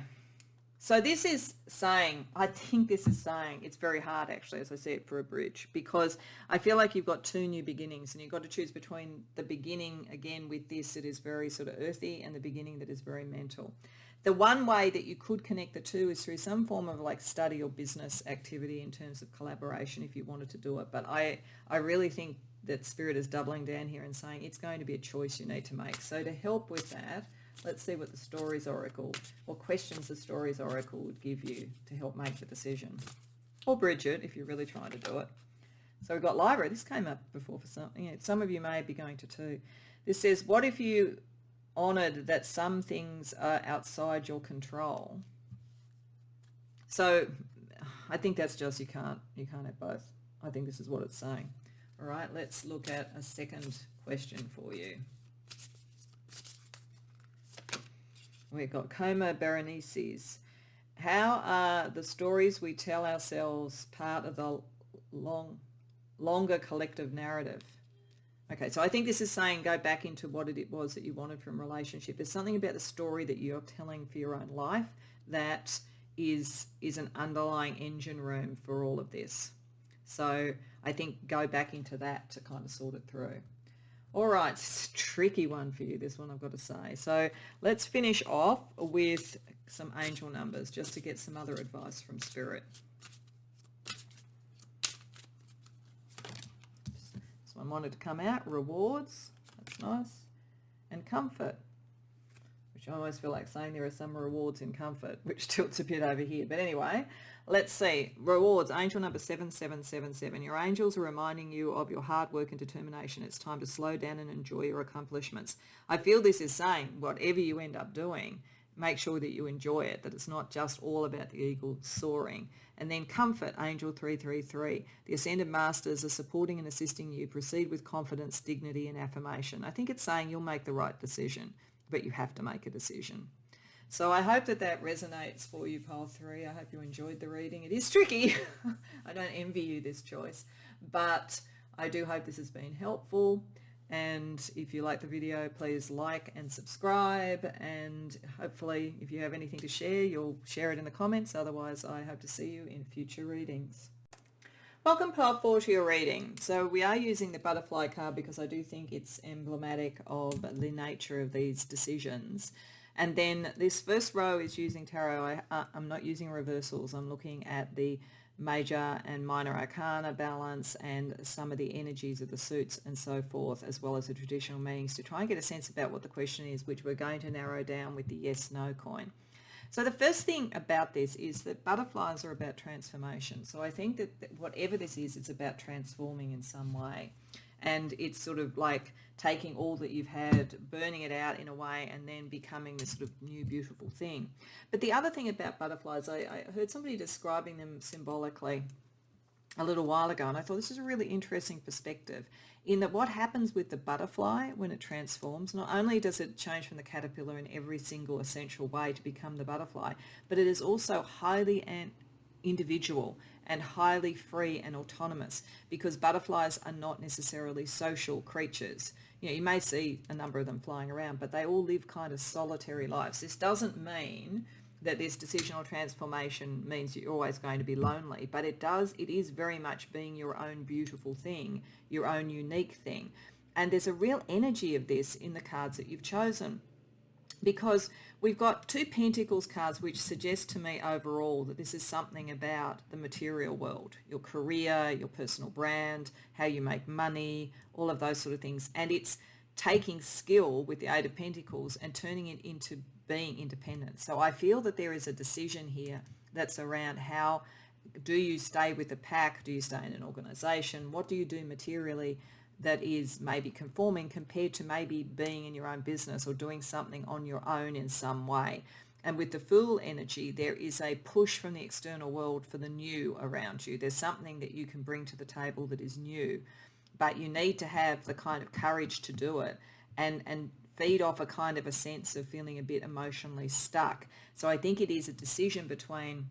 so this is saying, I think this is saying it's very hard actually, as I see it, for a bridge, because I feel like you've got 2 new beginnings and you've got to choose between the beginning, again, with this that is very sort of earthy and the beginning that is very mental. The one way that you could connect the two is through some form of like study or business activity in terms of collaboration if you wanted to do it. But I really think that Spirit is doubling down here and saying it's going to be a choice you need to make. So to help with that, let's see what the Stories Oracle, or questions the Stories Oracle would give you to help make the decision. Or bridge it if you're really trying to do it. So we've got Libra. This came up before for some. Some of you may be going to too. This says, what if you honoured that some things are outside your control? So I think that's just you can't have both. I think this is what it's saying. All right, let's look at a second question for you. We've got Coma Berenices. How are the stories we tell ourselves part of the longer collective narrative? Okay, so I think this is saying go back into what it was that you wanted from a relationship. There's something about the story that you're telling for your own life that is an underlying engine room for all of this. So I think go back into that to kind of sort it through. All right, it's a tricky one for you, this one, I've got to say. So let's finish off with some angel numbers just to get some other advice from Spirit. This one wanted to come out. Rewards, that's nice. And comfort, which I always feel like saying there are some rewards in comfort, which tilts a bit over here. But anyway, let's see. Rewards, angel number 7777. Your angels are reminding you of your hard work and determination. It's time to slow down and enjoy your accomplishments. I feel this is saying whatever you end up doing, make sure that you enjoy it, that it's not just all about the eagle soaring. And then comfort, angel 333. The ascended masters are supporting and assisting you. Proceed with confidence, dignity and affirmation. I think it's saying you'll make the right decision, but you have to make a decision. So I hope that that resonates for you, pile 3. I hope you enjoyed the reading. It is tricky. I don't envy you this choice, but I do hope this has been helpful. And if you like the video, please like and subscribe. And hopefully, if you have anything to share, you'll share it in the comments. Otherwise, I hope to see you in future readings. Welcome, pile 4, to your reading. So we are using the butterfly card because I do think it's emblematic of the nature of these decisions. And then this first row is using tarot. I'm not using reversals. I'm looking at the major and minor arcana balance and some of the energies of the suits and so forth, as well as the traditional meanings, to try and get a sense about what the question is, which we're going to narrow down with the yes/no coin. So the first thing about this is that butterflies are about transformation. So I think that whatever this is, it's about transforming in some way. And it's sort of like taking all that you've had, burning it out in a way, and then becoming this sort of new beautiful thing. But the other thing about butterflies, I heard somebody describing them symbolically a little while ago, and I thought this is a really interesting perspective, in that what happens with the butterfly when it transforms, not only does it change from the caterpillar in every single essential way to become the butterfly, but it is also highly individual and highly free and autonomous, because butterflies are not necessarily social creatures. You know, you may see a number of them flying around, but they all live kind of solitary lives. This doesn't mean that this decisional transformation means you're always going to be lonely, but it is very much being your own beautiful thing, your own unique thing. And there's a real energy of this in the cards that you've chosen, because we've got 2 Pentacles cards, which suggest to me overall that this is something about the material world, your career, your personal brand, how you make money, all of those sort of things. And it's taking skill with the 8 of Pentacles and turning it into being independent. So I feel that there is a decision here that's around how do you stay with the pack? Do you stay in an organization? What do you do materially that is maybe conforming compared to maybe being in your own business or doing something on your own in some way? And with the Fool energy, there is a push from the external world for the new around you. There's something that you can bring to the table that is new, but you need to have the kind of courage to do it and feed off a kind of a sense of feeling a bit emotionally stuck. So I think it is a decision between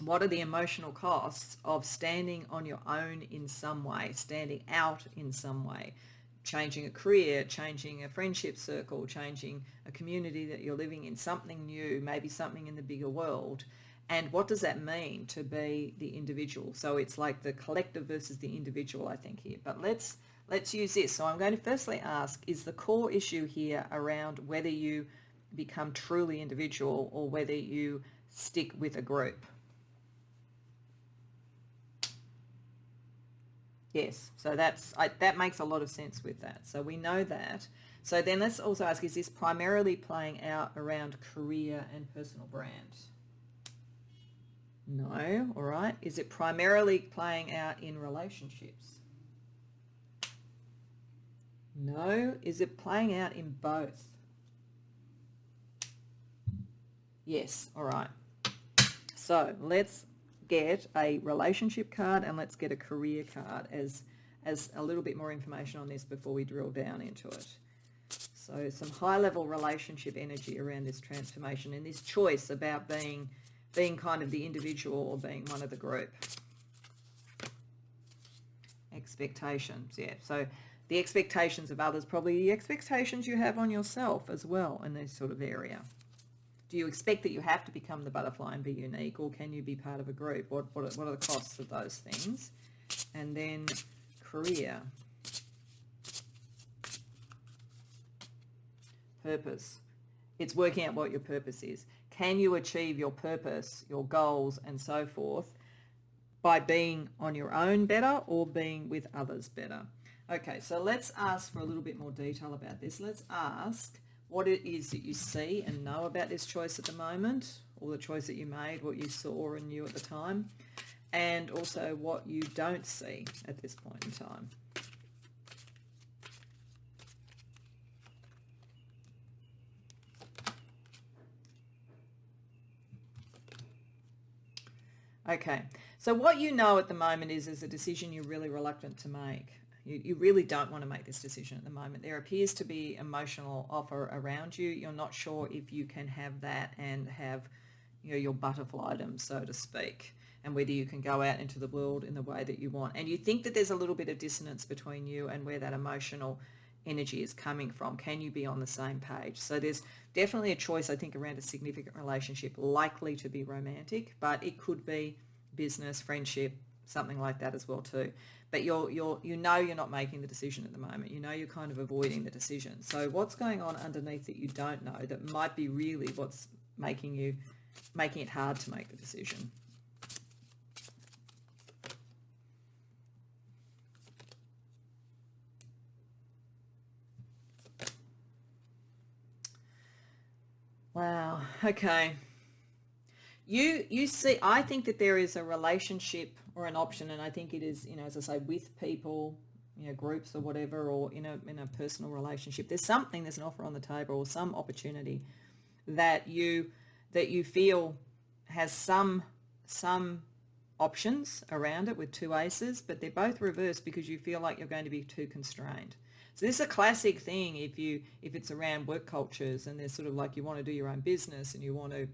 what are the emotional costs of standing on your own in some way, standing out in some way, changing a career, changing a friendship circle, changing a community that you're living in, something new, maybe something in the bigger world. And what does that mean to be the individual? So it's like the collective versus the individual, I think, here. But let's use this. So I'm going to firstly ask, is the core issue here around whether you become truly individual or whether you stick with a group? Yes, so that makes a lot of sense with that. So we know that. So then let's also ask, is this primarily playing out around career and personal brand? No, all right. Is it primarily playing out in relationships? No. Is it playing out in both? Yes, all right. So let's get a relationship card and let's get a career card as a little bit more information on this before we drill down into it. So some high-level relationship energy around this transformation and this choice about being kind of the individual or being one of the group. Expectations, yeah. So the expectations of others, probably the expectations you have on yourself as well in this sort of area. Do you expect that you have to become the butterfly and be unique, or can you be part of a group? What are the costs of those things? And then career. Purpose. It's working out what your purpose is. Can you achieve your purpose, your goals, and so forth by being on your own better or being with others better? Okay, so let's ask for a little bit more detail about this. Let's ask what it is that you see and know about this choice at the moment, or the choice that you made, what you saw and knew at the time, and also what you don't see at this point in time. Okay, so what you know at the moment is a decision you're really reluctant to make. You really don't want to make this decision at the moment. There appears to be emotional offer around you. You're not sure if you can have that and have, your butterflydom, so to speak, and whether you can go out into the world in the way that you want. And you think that there's a little bit of dissonance between you and where that emotional energy is coming from. Can you be on the same page? So there's definitely a choice, I think, around a significant relationship, likely to be romantic, but it could be business, friendship, something like that as well too. But you're not making the decision at the moment. You're kind of avoiding the decision. So what's going on underneath that you don't know that might be really what's making it hard to make the decision? Wow. Okay. You see, I think that there is a relationship or an option, and I think it is, as I say, with people, groups or whatever, or in a personal relationship. There's an offer on the table or some opportunity that you feel has some options around it with two aces, but they're both reversed because you feel like you're going to be too constrained. So this is a classic thing if it's around work cultures, and there's sort of like you want to do your own business and you want to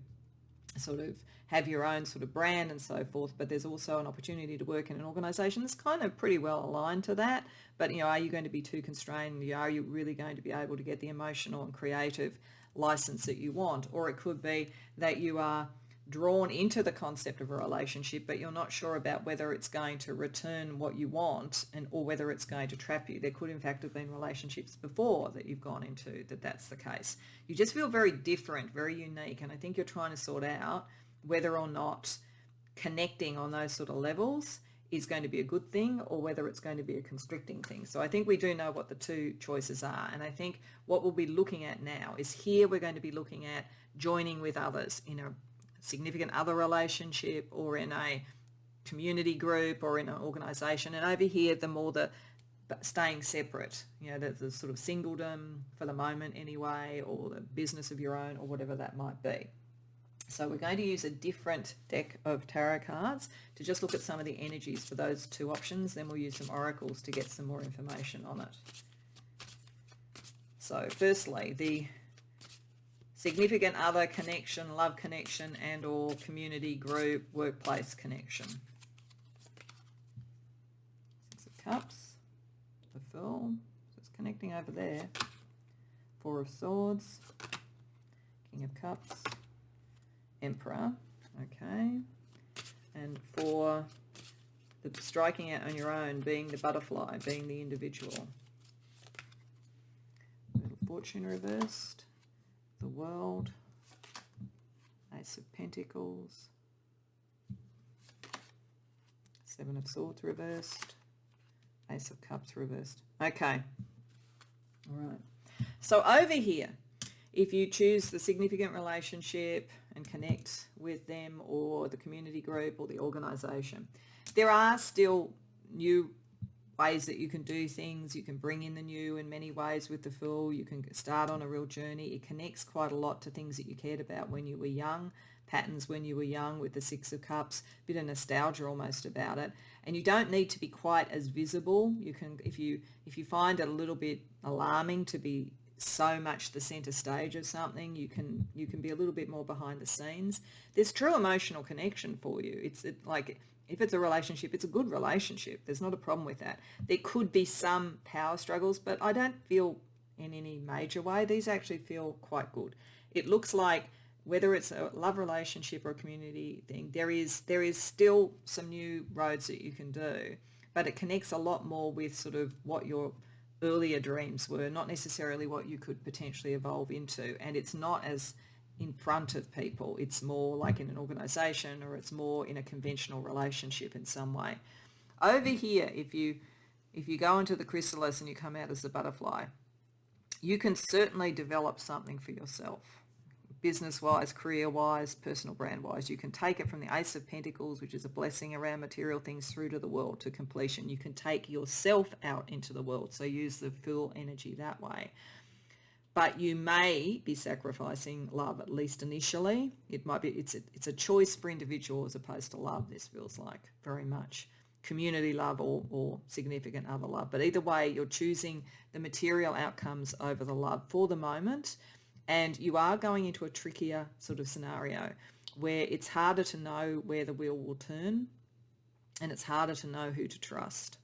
sort of have your own sort of brand and so forth, but there's also an opportunity to work in an organisation that's kind of pretty well aligned to that. But are you going to be too constrained? Are you really going to be able to get the emotional and creative license that you want? Or it could be that you are drawn into the concept of a relationship, but you're not sure about whether it's going to return what you want or whether it's going to trap you. There could in fact have been relationships before that you've gone into that's the case. You just feel very different, very unique, and I think you're trying to sort out whether or not connecting on those sort of levels is going to be a good thing or whether it's going to be a constricting thing. So I think we do know what the two choices are, and I think what we'll be looking at now is here we're going to be looking at joining with others in a significant other relationship or in a community group or in an organisation, and over here the staying separate, the sort of singledom for the moment anyway, or the business of your own or whatever that might be. So we're going to use a different deck of tarot cards to just look at some of the energies for those two options. Then we'll use some oracles to get some more information on it. So firstly, the significant other connection, love connection, and or community group, workplace connection. Six of Cups, the Fool, so it's connecting over there. Four of Swords, King of Cups, Emperor, okay. And for the striking out on your own, being the butterfly, being the individual. Little Fortune reversed. The World, Ace of Pentacles, Seven of Swords reversed, Ace of Cups reversed. Okay, all right. So over here, if you choose the significant relationship and connect with them or the community group or the organisation, there are still new ways that you can do things. You can bring in the new in many ways with the Fool. You can start on a real journey. It connects quite a lot to things that you cared about when you were young, patterns when you were young with the Six of Cups, a bit of nostalgia almost about it. And you don't need to be quite as visible. You can, if you find it a little bit alarming to be so much the center stage of something. You can be a little bit more behind the scenes. There's true emotional connection for you. Like if it's a relationship, it's a good relationship. There's not a problem with that. There could be some power struggles, but I don't feel in any major way. These actually feel quite good. It looks like whether it's a love relationship or a community thing, there is still some new roads that you can do, but it connects a lot more with sort of what your earlier dreams were, not necessarily what you could potentially evolve into. And it's not as in front of people. It's more like in an organization, or it's more in a conventional relationship in some way. Over here, if you go into the chrysalis and you come out as the butterfly, you can certainly develop something for yourself. Business-wise, career-wise, personal brand-wise. You can take it from the Ace of Pentacles, which is a blessing around material things, through to the world, to completion. You can take yourself out into the world, so use the full energy that way. But you may be sacrificing love, at least initially. It might be, it's a choice for individual as opposed to love, this feels like, very much. Community love or significant other love. But either way, you're choosing the material outcomes over the love for the moment. And you are going into a trickier sort of scenario where it's harder to know where the wheel will turn, and it's harder to know who to trust.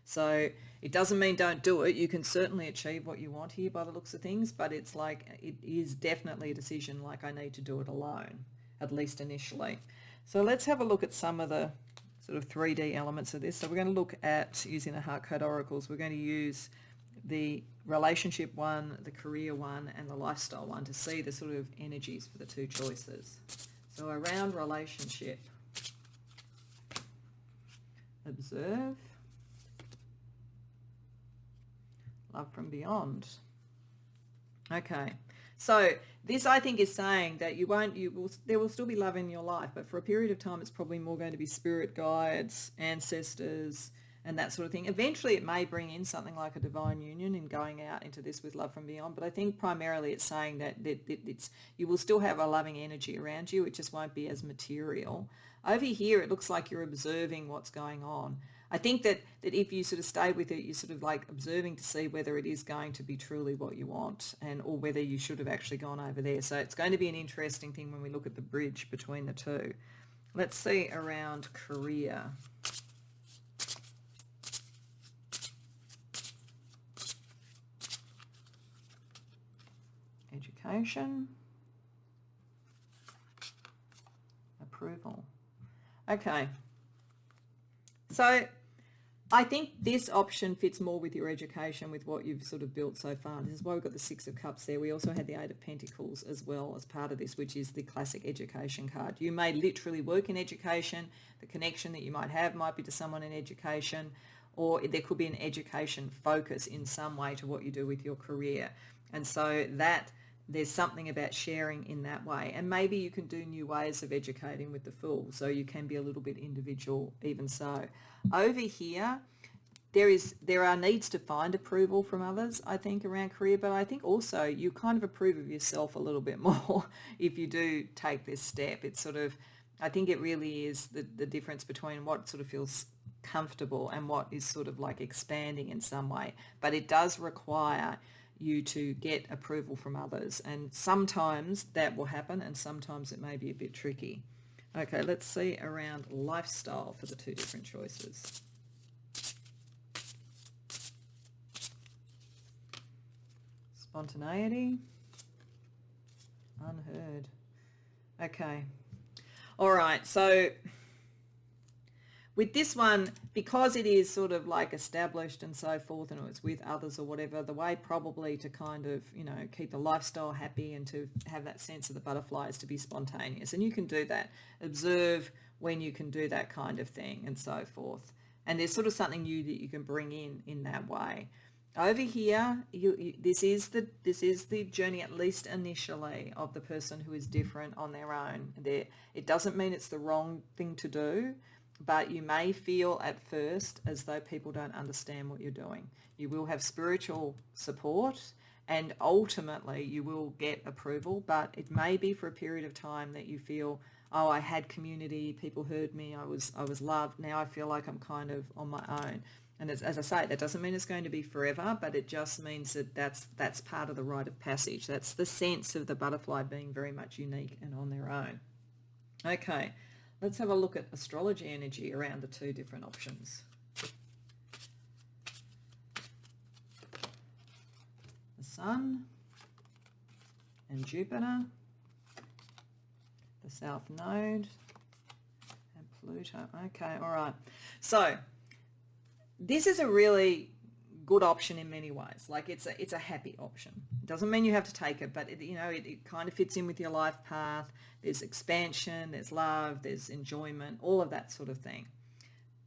So it doesn't mean don't do it. You can certainly achieve what you want here by the looks of things, but it's like it is definitely a decision like I need to do it alone, at least initially. So let's have a look at some of the sort of 3D elements of this. So we're going to look at using the Heart Code Oracles. We're going to use the relationship one, the career one, and the lifestyle one to see the sort of energies for the two choices. So around relationship, observe, love from beyond. Okay, so this I think is saying that there will still be love in your life, but for a period of time it's probably more going to be spirit guides, ancestors, and that sort of thing. Eventually it may bring in something like a divine union in going out into this with love from beyond, but I think primarily it's saying that you will still have a loving energy around you. It just won't be as material. Over here it looks like you're observing what's going on. I think that if you sort of stay with it, you're sort of like observing to see whether it is going to be truly what you want, or whether you should have actually gone over there. So it's going to be an interesting thing when we look at the bridge between the two. Let's see around career. Education, approval. Okay, so I think this option fits more with your education, with what you've sort of built so far. This is why we've got the Six of Cups there. We also had the Eight of Pentacles as well as part of this, which is the classic education card. You may literally work in education. The connection that you might have might be to someone in education, or there could be an education focus in some way to what you do with your career. And so that there's something about sharing in that way. And maybe you can do new ways of educating with the Fool, so you can be a little bit individual even so. Over here, there are needs to find approval from others, I think, around career, but I think also you kind of approve of yourself a little bit more if you do take this step. It's sort of, I think it really is the difference between what sort of feels comfortable and what is sort of like expanding in some way. But it does require you to get approval from others, and sometimes that will happen and sometimes it may be a bit tricky. Okay, let's see around lifestyle for the two different choices. Spontaneity, unheard. Okay, all right, so with this one, because it is sort of like established and so forth, and it's with others or whatever, the way probably to kind of, keep the lifestyle happy and to have that sense of the butterfly is to be spontaneous. And you can do that. Observe when you can do that kind of thing and so forth. And there's sort of something new that you can bring in that way. Over here, this is the journey, at least initially, of the person who is different on their own. It doesn't mean it's the wrong thing to do, but you may feel at first as though people don't understand what you're doing. You will have spiritual support and ultimately you will get approval, but it may be for a period of time that you feel, oh, I had community, people heard me, I was loved, now I feel like I'm kind of on my own. And as I say, that doesn't mean it's going to be forever, but it just means that that's part of the rite of passage. That's the sense of the butterfly being very much unique and on their own. Okay, let's have a look at astrology energy around the two different options. The Sun and Jupiter, the South Node, and Pluto. Okay, all right. So this is a really good option in many ways. Like it's a happy option. It doesn't mean you have to take it, but it kind of fits in with your life path. There's expansion, there's love, there's enjoyment, all of that sort of thing.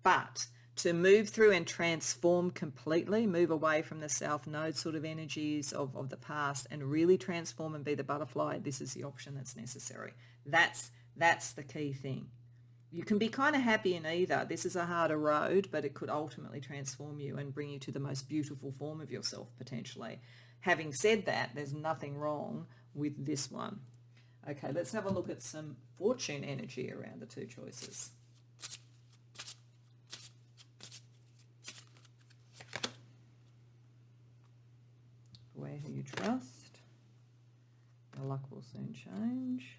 But to move through and transform completely, move away from the South Node sort of energies of the past and really transform and be the butterfly, this is the option that's necessary. That's the key thing. You can be kind of happy in either. This is a harder road, but it could ultimately transform you and bring you to the most beautiful form of yourself, potentially. Having said that, there's nothing wrong with this one. Okay, let's have a look at some fortune energy around the two choices. Beware who you trust. Your luck will soon change.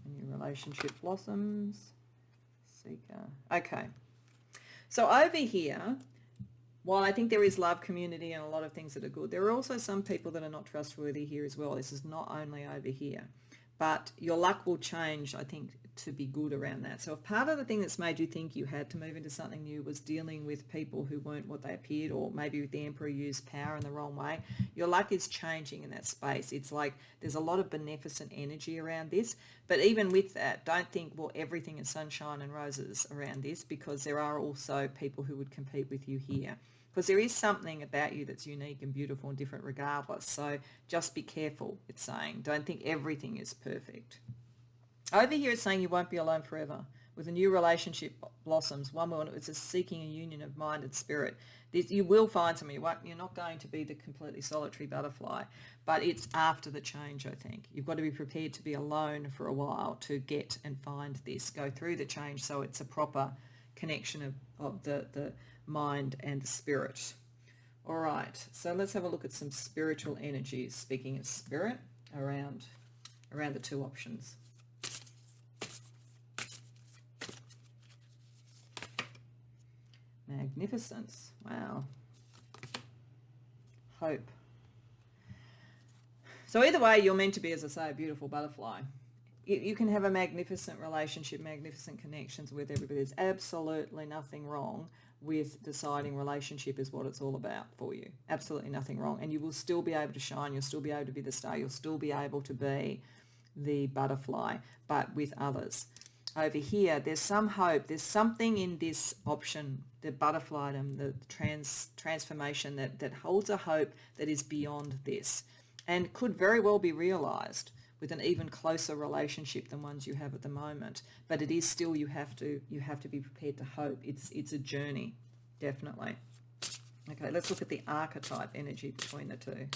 And your relationship blossoms. Seeker. Okay. So over here, while I think there is love, community, and a lot of things that are good, there are also some people that are not trustworthy here as well. This is not only over here. But your luck will change, I think, to be good around that. So if part of the thing that's made you think you had to move into something new was dealing with people who weren't what they appeared, or maybe with the Emperor used power in the wrong way, your luck is changing in that space. It's like there's a lot of beneficent energy around this. But even with that, don't think, well, everything is sunshine and roses around this, because there are also people who would compete with you here. Because there is something about you that's unique and beautiful and different regardless. So just be careful, it's saying. Don't think everything is perfect. Over here it's saying you won't be alone forever. With a new relationship blossoms, one will, it's a seeking a union of mind and spirit. You will find something. You're not going to be the completely solitary butterfly, but it's after the change, I think. You've got to be prepared to be alone for a while to get and find this, go through the change, so it's a proper connection of the mind and the spirit. All right, so let's have a look at some spiritual energies, speaking of spirit, around the two options. Magnificence. Wow. Hope. So either way, you're meant to be, as I say, a beautiful butterfly. You can have a magnificent relationship, magnificent connections with everybody. There's absolutely nothing wrong with deciding relationship is what it's all about for you. Absolutely nothing wrong. And you will still be able to shine. You'll still be able to be the star. You'll still be able to be the butterfly, but with others. Over here, there's some hope. There's something in this option, the butterfly, the transformation that holds a hope that is beyond this and could very well be realised with an even closer relationship than ones you have at the moment. But it is still, you have to be prepared to hope. It's a journey, definitely. Okay, let's look at the archetype energy between the two.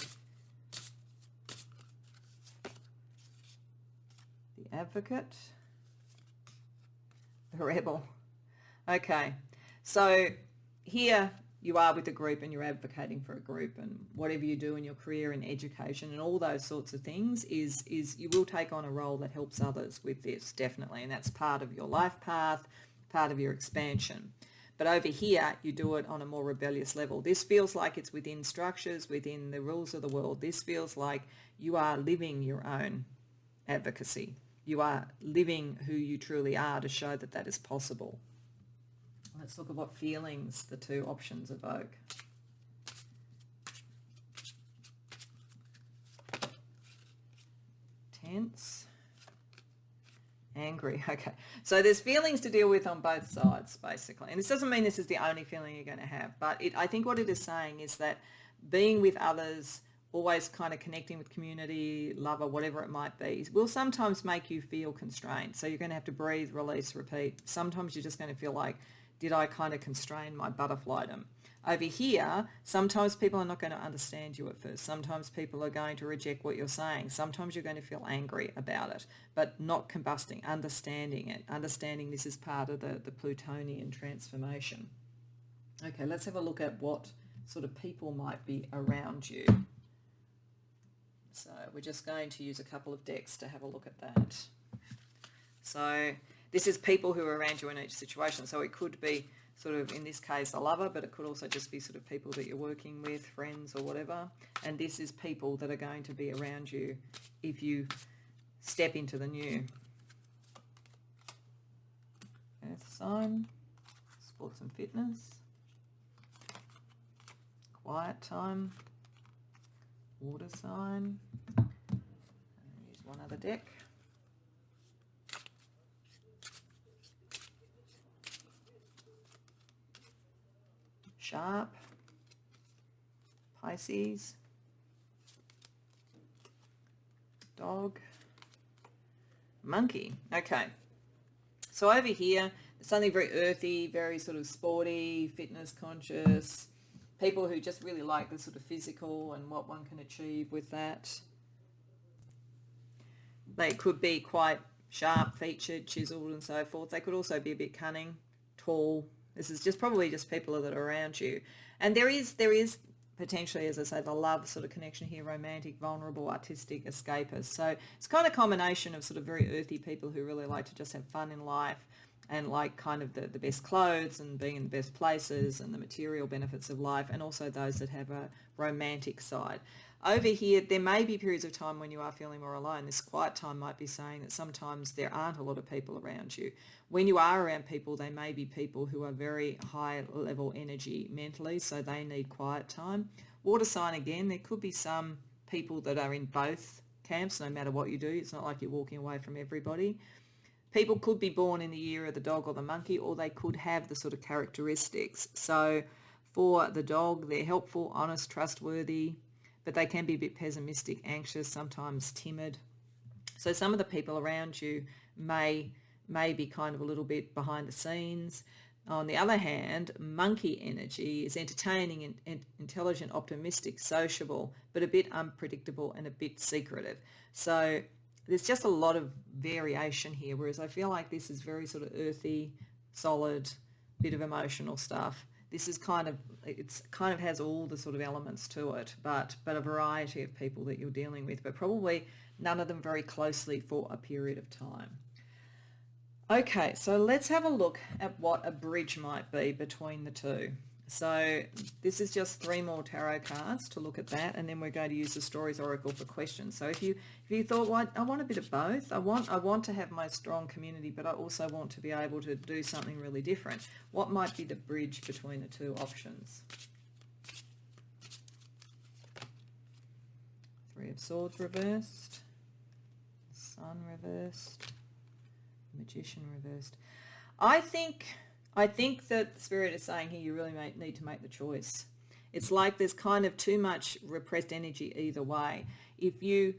The Advocate, the Rebel. Okay, so here you are with a group and you're advocating for a group, and whatever you do in your career and education and all those sorts of things is you will take on a role that helps others with this, definitely, and that's part of your life path, part of your expansion. But over here, you do it on a more rebellious level. This feels like it's within structures, within the rules of the world. This feels like you are living your own advocacy. You are living who you truly are to show that that is possible. Let's look at what feelings the two options evoke. Tense. Angry. Okay. So there's feelings to deal with on both sides, basically. And this doesn't mean this is the only feeling you're going to have. But I think what it is saying is that being with others, always kind of connecting with community, lover, whatever it might be, will sometimes make you feel constrained. So you're going to have to breathe, release, repeat. Sometimes you're just going to feel like did I kind of constrain my butterflydom? Over here, sometimes people are not going to understand you at first. Sometimes people are going to reject what you're saying. Sometimes you're going to feel angry about it, but not combusting, understanding it, understanding this is part of the Plutonian transformation. Okay, let's have a look at what sort of people might be around you. So we're just going to use a couple of decks to have a look at that. So this is people who are around you in each situation. So it could be sort of, in this case, a lover, but it could also just be sort of people that you're working with, friends or whatever. And this is people that are going to be around you if you step into the new. Earth sign, sports and fitness, quiet time, water sign. Use one other deck. Sharp, Pisces, dog, monkey. Okay, so over here, something very earthy, very sort of sporty, fitness conscious, people who just really like the sort of physical and what one can achieve with that. They could be quite sharp featured, chiseled and so forth. They could also be a bit cunning, tall. This is just probably just people that are around you. And there is potentially, as I say, the love sort of connection here, romantic, vulnerable, artistic, escapist. So it's kind of a combination of sort of very earthy people who really like to just have fun in life and like kind of the best clothes and being in the best places and the material benefits of life, and also those that have a romantic side. Over here, there may be periods of time when you are feeling more alone. This quiet time might be saying that sometimes there aren't a lot of people around you. When you are around people, they may be people who are very high level energy mentally, so they need quiet time. Water sign again, there could be some people that are in both camps, no matter what you do. It's not like you're walking away from everybody. People could be born in the year of the dog or the monkey, or they could have the sort of characteristics. So for the dog, they're helpful, honest, trustworthy, but they can be a bit pessimistic, anxious, sometimes timid. So some of the people around you may be kind of a little bit behind the scenes. On the other hand, monkey energy is entertaining and intelligent, optimistic, sociable, but a bit unpredictable and a bit secretive. So there's just a lot of variation here, whereas I feel like this is very sort of earthy, solid, bit of emotional stuff. This is kind of has all the sort of elements to it, but a variety of people that you're dealing with, but probably none of them very closely for a period of time. Okay, so let's have a look at what a bridge might be between the two. So this is just 3 more tarot cards to look at that, and then we're going to use the Stories Oracle for questions. So if you thought, well, I want a bit of both. I want to have my strong community, but I also want to be able to do something really different. What might be the bridge between the two options? 3 of Swords reversed, Sun reversed, Magician reversed. I think that Spirit is saying here you really need to make the choice. It's like there's kind of too much repressed energy either way. If you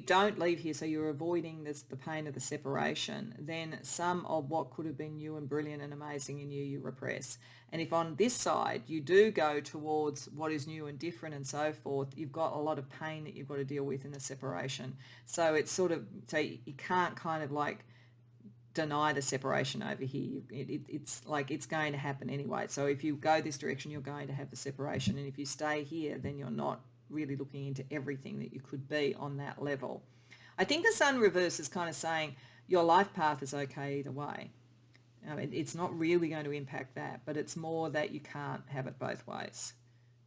don't leave here, so you're avoiding the pain of the separation, then some of what could have been new and brilliant and amazing in you repress. And if on this side you do go towards what is new and different and so forth, you've got a lot of pain that you've got to deal with in the separation. So it's sort of, so you can't kind of like deny the separation over here. It's like it's going to happen anyway. So if you go this direction, you're going to have the separation. And if you stay here, then you're not really looking into everything that you could be on that level. I think the Sun reverse is kind of saying your life path is okay either way. It's not really going to impact that, but it's more that you can't have it both ways.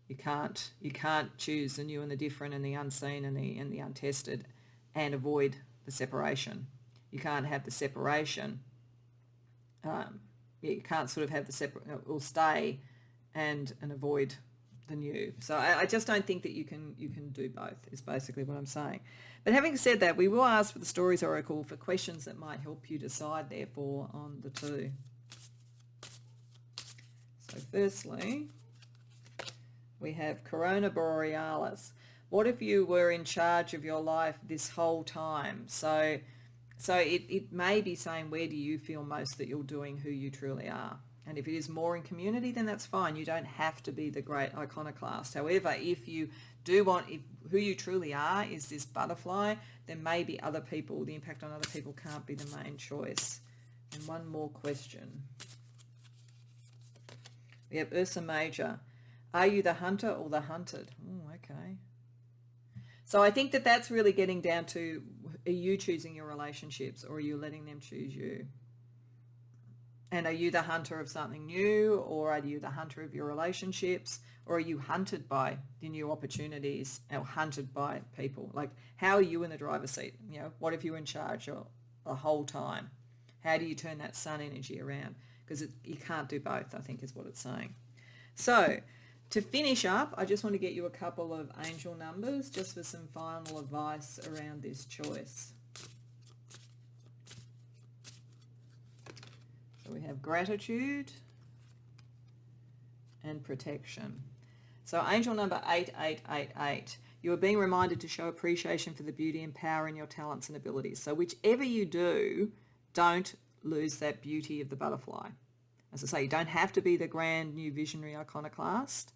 You can't choose the new and the different and the unseen and the untested and avoid the separation. You can't have the separation. You can't sort of have the separate or stay and avoid the new. So I just don't think that you can do both, is basically what I'm saying. But having said that, we will ask for the Stories Oracle for questions that might help you decide, therefore, on the two. So firstly, we have Corona Borealis. What if you were in charge of your life this whole time? So it may be saying, where do you feel most that you're doing who you truly are? And if it is more in community, then that's fine. You don't have to be the great iconoclast. However, if you do want, if who you truly are is this butterfly, then maybe other people, the impact on other people can't be the main choice. And one more question. We have Ursa Major. Are you the hunter or the hunted? Oh, okay. So I think that that's really getting down to, are you choosing your relationships or are you letting them choose you? And are you the hunter of something new, or are you the hunter of your relationships, or are you hunted by the new opportunities or hunted by people? Like, how are you in the driver's seat? You know, what if you're in charge the whole time? How do you turn that sun energy around? Because you can't do both, I think is what it's saying. So to finish up, I just want to get you a couple of angel numbers just for some final advice around this choice. So we have gratitude and protection. So angel number 8888. You are being reminded to show appreciation for the beauty and power in your talents and abilities. So whichever you do, don't lose that beauty of the butterfly. As I say, you don't have to be the grand new visionary iconoclast,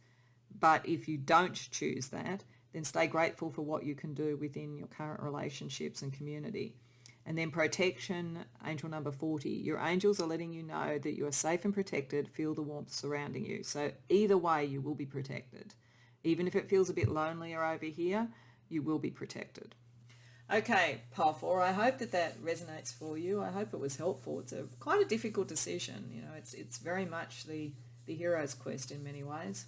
but if you don't choose that, then stay grateful for what you can do within your current relationships and community. And then protection, angel number 40. Your angels are letting you know that you are safe and protected. Feel the warmth surrounding you. So either way, you will be protected. Even if it feels a bit lonelier over here, you will be protected. Okay, Pile 4, I hope that that resonates for you. I hope it was helpful. It's quite a difficult decision. You know, it's very much the hero's quest in many ways.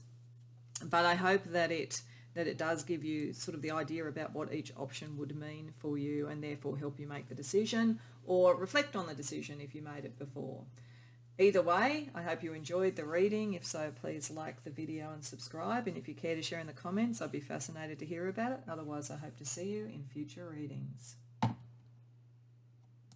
But I hope that it does give you sort of the idea about what each option would mean for you, and therefore help you make the decision or reflect on the decision if you made it before. Either way, I hope you enjoyed the reading. If so, please like the video and subscribe. And if you care to share in the comments, I'd be fascinated to hear about it. Otherwise, I hope to see you in future readings.